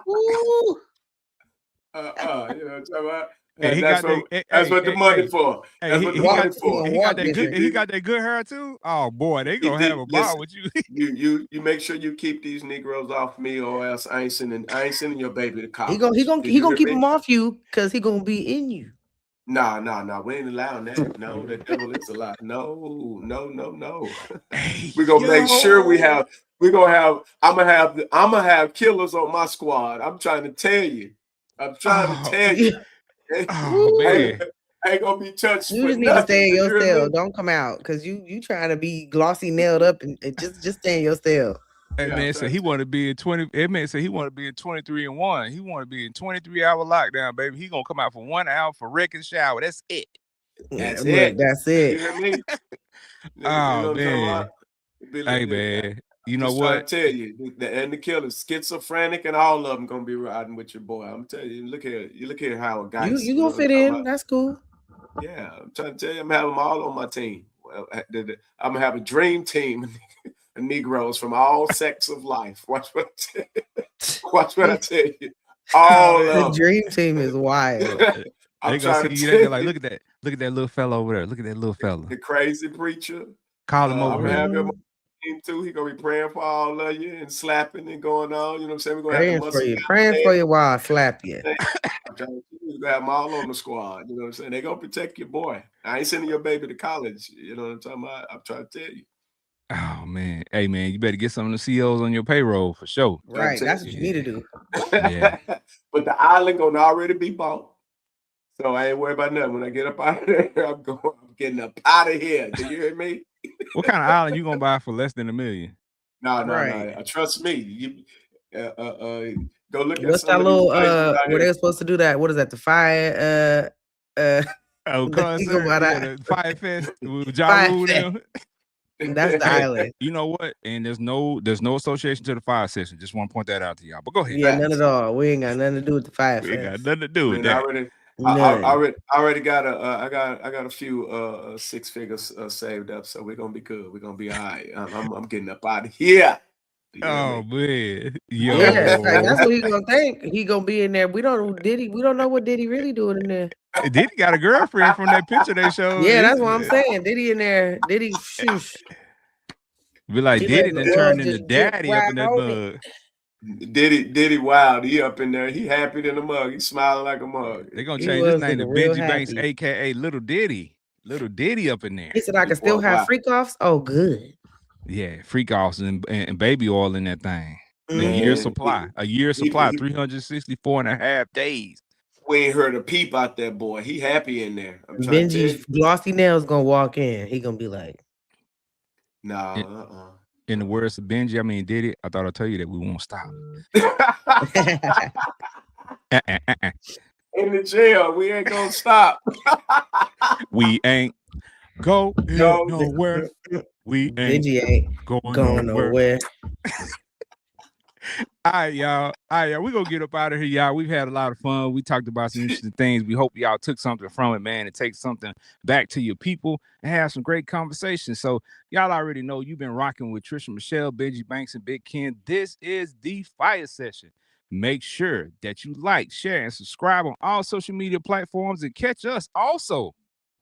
Speaker 3: You know what I'm talking about?
Speaker 1: Hey,
Speaker 3: And
Speaker 1: he
Speaker 3: that's
Speaker 1: got that.
Speaker 3: what that's what the money for.
Speaker 1: Hey,
Speaker 3: That's
Speaker 1: he,
Speaker 3: what the
Speaker 1: he got
Speaker 3: money
Speaker 2: Walk-
Speaker 3: for.
Speaker 2: he walk
Speaker 1: that
Speaker 2: different.
Speaker 1: good. He got that good hair too. Oh boy, they gonna have a ball with you.
Speaker 3: You make sure you keep these Negroes off me, or else I ain't sending your baby to college.
Speaker 2: He gonna
Speaker 3: Did you hear
Speaker 2: keep
Speaker 3: me?
Speaker 2: him off you because he gonna be in you.
Speaker 3: Nah. We ain't allowing that. No, the devil is a lie. No.
Speaker 1: Hey,
Speaker 3: We're gonna make sure
Speaker 1: yo.
Speaker 3: I'm gonna have killers on my squad. I'm trying to tell you.
Speaker 1: Oh man.
Speaker 3: I ain't gonna be touched
Speaker 2: You
Speaker 3: for
Speaker 2: just need to
Speaker 3: nothing.
Speaker 2: stay in
Speaker 3: Did
Speaker 2: your
Speaker 3: you hear
Speaker 2: cell.
Speaker 3: me?
Speaker 2: Don't come out because you trying to be glossy nailed up and just stay in your cell.
Speaker 1: That
Speaker 3: Yeah,
Speaker 1: man
Speaker 3: I'm
Speaker 1: said
Speaker 3: trying
Speaker 1: he
Speaker 3: to-
Speaker 1: want to be in 20. That man said he want to be in 23-1. He want to be in 23-hour lockdown, baby. He gonna come out for 1 hour for wreck and shower. That's it.
Speaker 3: That's
Speaker 2: Look,
Speaker 3: it.
Speaker 2: That's
Speaker 3: You
Speaker 2: it.
Speaker 3: hear me? You know
Speaker 1: Oh
Speaker 3: what I'm talking
Speaker 1: man.
Speaker 3: about? Be
Speaker 1: Hey
Speaker 3: like,
Speaker 1: man. You know
Speaker 3: just trying
Speaker 1: what?
Speaker 3: to tell you, the killers, schizophrenic, and all of them gonna be riding with your boy. I'm telling you. Look here, Howard Geis.
Speaker 2: You
Speaker 3: know
Speaker 2: gonna
Speaker 3: what I'm
Speaker 2: fit
Speaker 3: talking
Speaker 2: in.
Speaker 3: about?
Speaker 2: That's cool.
Speaker 3: Yeah, I'm trying to tell you, I'm having them all on my team. Well, I'm gonna have a dream team of Negroes from all sects of life. Watch what I tell you. All
Speaker 2: The
Speaker 3: of them.
Speaker 2: dream team is wild.
Speaker 3: I'm
Speaker 1: They gonna
Speaker 3: trying
Speaker 1: see
Speaker 3: to
Speaker 1: you.
Speaker 3: tell
Speaker 1: They gonna like,
Speaker 3: you,
Speaker 1: look at that little fella over there. Look at that little fella.
Speaker 3: the crazy preacher.
Speaker 1: Call him
Speaker 3: I'm
Speaker 1: over
Speaker 3: gonna
Speaker 1: here.
Speaker 3: have him on my team too. He gonna be praying for all of you and slapping and going on. You know what I'm saying? We're gonna have the
Speaker 2: Praying for you while I slap you.
Speaker 3: I'm trying to have them all on the squad. You know what I'm saying? They're gonna protect your boy. I ain't sending your baby to college. You know what I'm talking about? I'm trying to tell you.
Speaker 1: Oh man. Hey man, you better get some of the COs on your payroll for sure.
Speaker 2: Right. That's what you need to do.
Speaker 1: Yeah.
Speaker 3: But the island gonna already be bought. So I ain't worried about nothing. When I get up out of there, I'm getting up out of here. Do you hear me?
Speaker 1: What kind of island you gonna buy for less than $1 million?
Speaker 3: No.
Speaker 2: Right.
Speaker 3: Trust me. You go look at
Speaker 2: What's
Speaker 3: some
Speaker 2: that
Speaker 3: of these
Speaker 2: little
Speaker 3: places out
Speaker 2: where
Speaker 3: here.
Speaker 2: they're supposed to do that? What is that? The fire
Speaker 1: Oh,
Speaker 2: You
Speaker 1: concert,
Speaker 2: go buy
Speaker 1: yeah,
Speaker 2: that.
Speaker 1: the Fire Fest with
Speaker 2: Fire
Speaker 1: Ja Rule them.
Speaker 2: that's the island.
Speaker 1: You know what? And there's no association to the fire session. Just want to point that out to y'all. But go ahead.
Speaker 2: Yeah, none at all. We ain't got nothing to do with the fire
Speaker 1: We ain't got
Speaker 2: fest.
Speaker 1: nothing to do with
Speaker 3: Man,
Speaker 1: that.
Speaker 2: None.
Speaker 3: I already got I got a few six figures saved up, so we're gonna be good. We're gonna be all right. I'm getting up out of here. Do you hear
Speaker 1: Oh
Speaker 3: me?
Speaker 1: man. Yo.
Speaker 2: Yeah, that's what he gonna think. He gonna be in there. We don't know what Diddy really doing in there.
Speaker 1: Diddy got a girlfriend from that picture they showed.
Speaker 2: Yeah, that's what I'm saying. Diddy in there. Diddy shoosh.
Speaker 1: Be like,
Speaker 2: He
Speaker 1: Diddy
Speaker 2: letting the
Speaker 1: done turned
Speaker 2: love
Speaker 1: into
Speaker 2: just drip
Speaker 1: daddy up in that
Speaker 2: right on
Speaker 1: mug.
Speaker 3: Diddy wild. He up in there. He happy than a mug. He smiling like a mug.
Speaker 1: They gonna
Speaker 2: He
Speaker 1: change his
Speaker 2: was
Speaker 1: name to
Speaker 2: looking real
Speaker 1: Benji Banks,
Speaker 2: happy.
Speaker 1: aka Little Diddy. Little Diddy up in there.
Speaker 2: He said I can still have freak offs. Oh, good.
Speaker 1: Yeah, freak offs and baby oil in that thing. A
Speaker 3: Man,
Speaker 1: year supply. A year supply,
Speaker 3: he-
Speaker 1: 364.5 days.
Speaker 3: We ain't heard a peep out that boy. He happy in there. I'm trying to tell
Speaker 2: Benji's glossy nails gonna walk in. He gonna be like,
Speaker 3: you. Nah,
Speaker 1: In the words of Benji, I mean Diddy, I thought I'd tell you that we won't stop.
Speaker 3: In the jail, we ain't gonna stop.
Speaker 1: We ain't going
Speaker 3: No.
Speaker 1: nowhere. We ain't
Speaker 2: Benji ain't
Speaker 1: going nowhere.
Speaker 2: nowhere.
Speaker 1: All right, y'all. We're gonna get up out of here, y'all. We've had a lot of fun. We talked about some interesting things. We hope y'all took something from it, man, and take something back to your people and have some great conversations. So, y'all already know you've been rocking with Trisha Michelle, Benji Banks, and Big Ken. This is the Fire Session. Make sure that you like, share, and subscribe on all social media platforms, and catch us also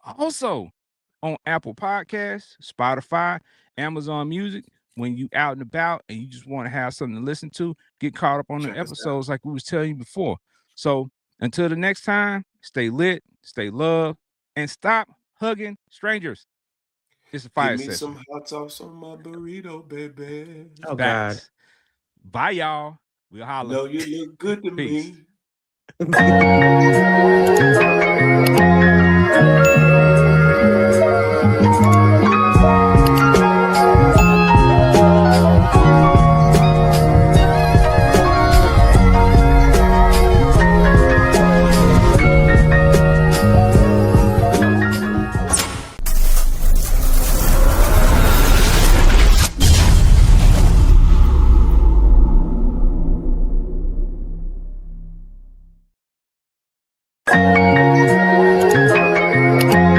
Speaker 1: on Apple Podcasts, Spotify, Amazon Music. When you out and about and you just want to have something to listen to, get caught up on the episodes like we was telling you before. So until the next time, stay lit, stay loved, and stop hugging strangers. It's a Fire
Speaker 3: Give me
Speaker 1: Session.
Speaker 3: some hot sauce on my burrito, baby.
Speaker 2: Oh God.
Speaker 1: Bye, y'all. We'll holler.
Speaker 3: Know you look good to
Speaker 1: Peace.
Speaker 3: me.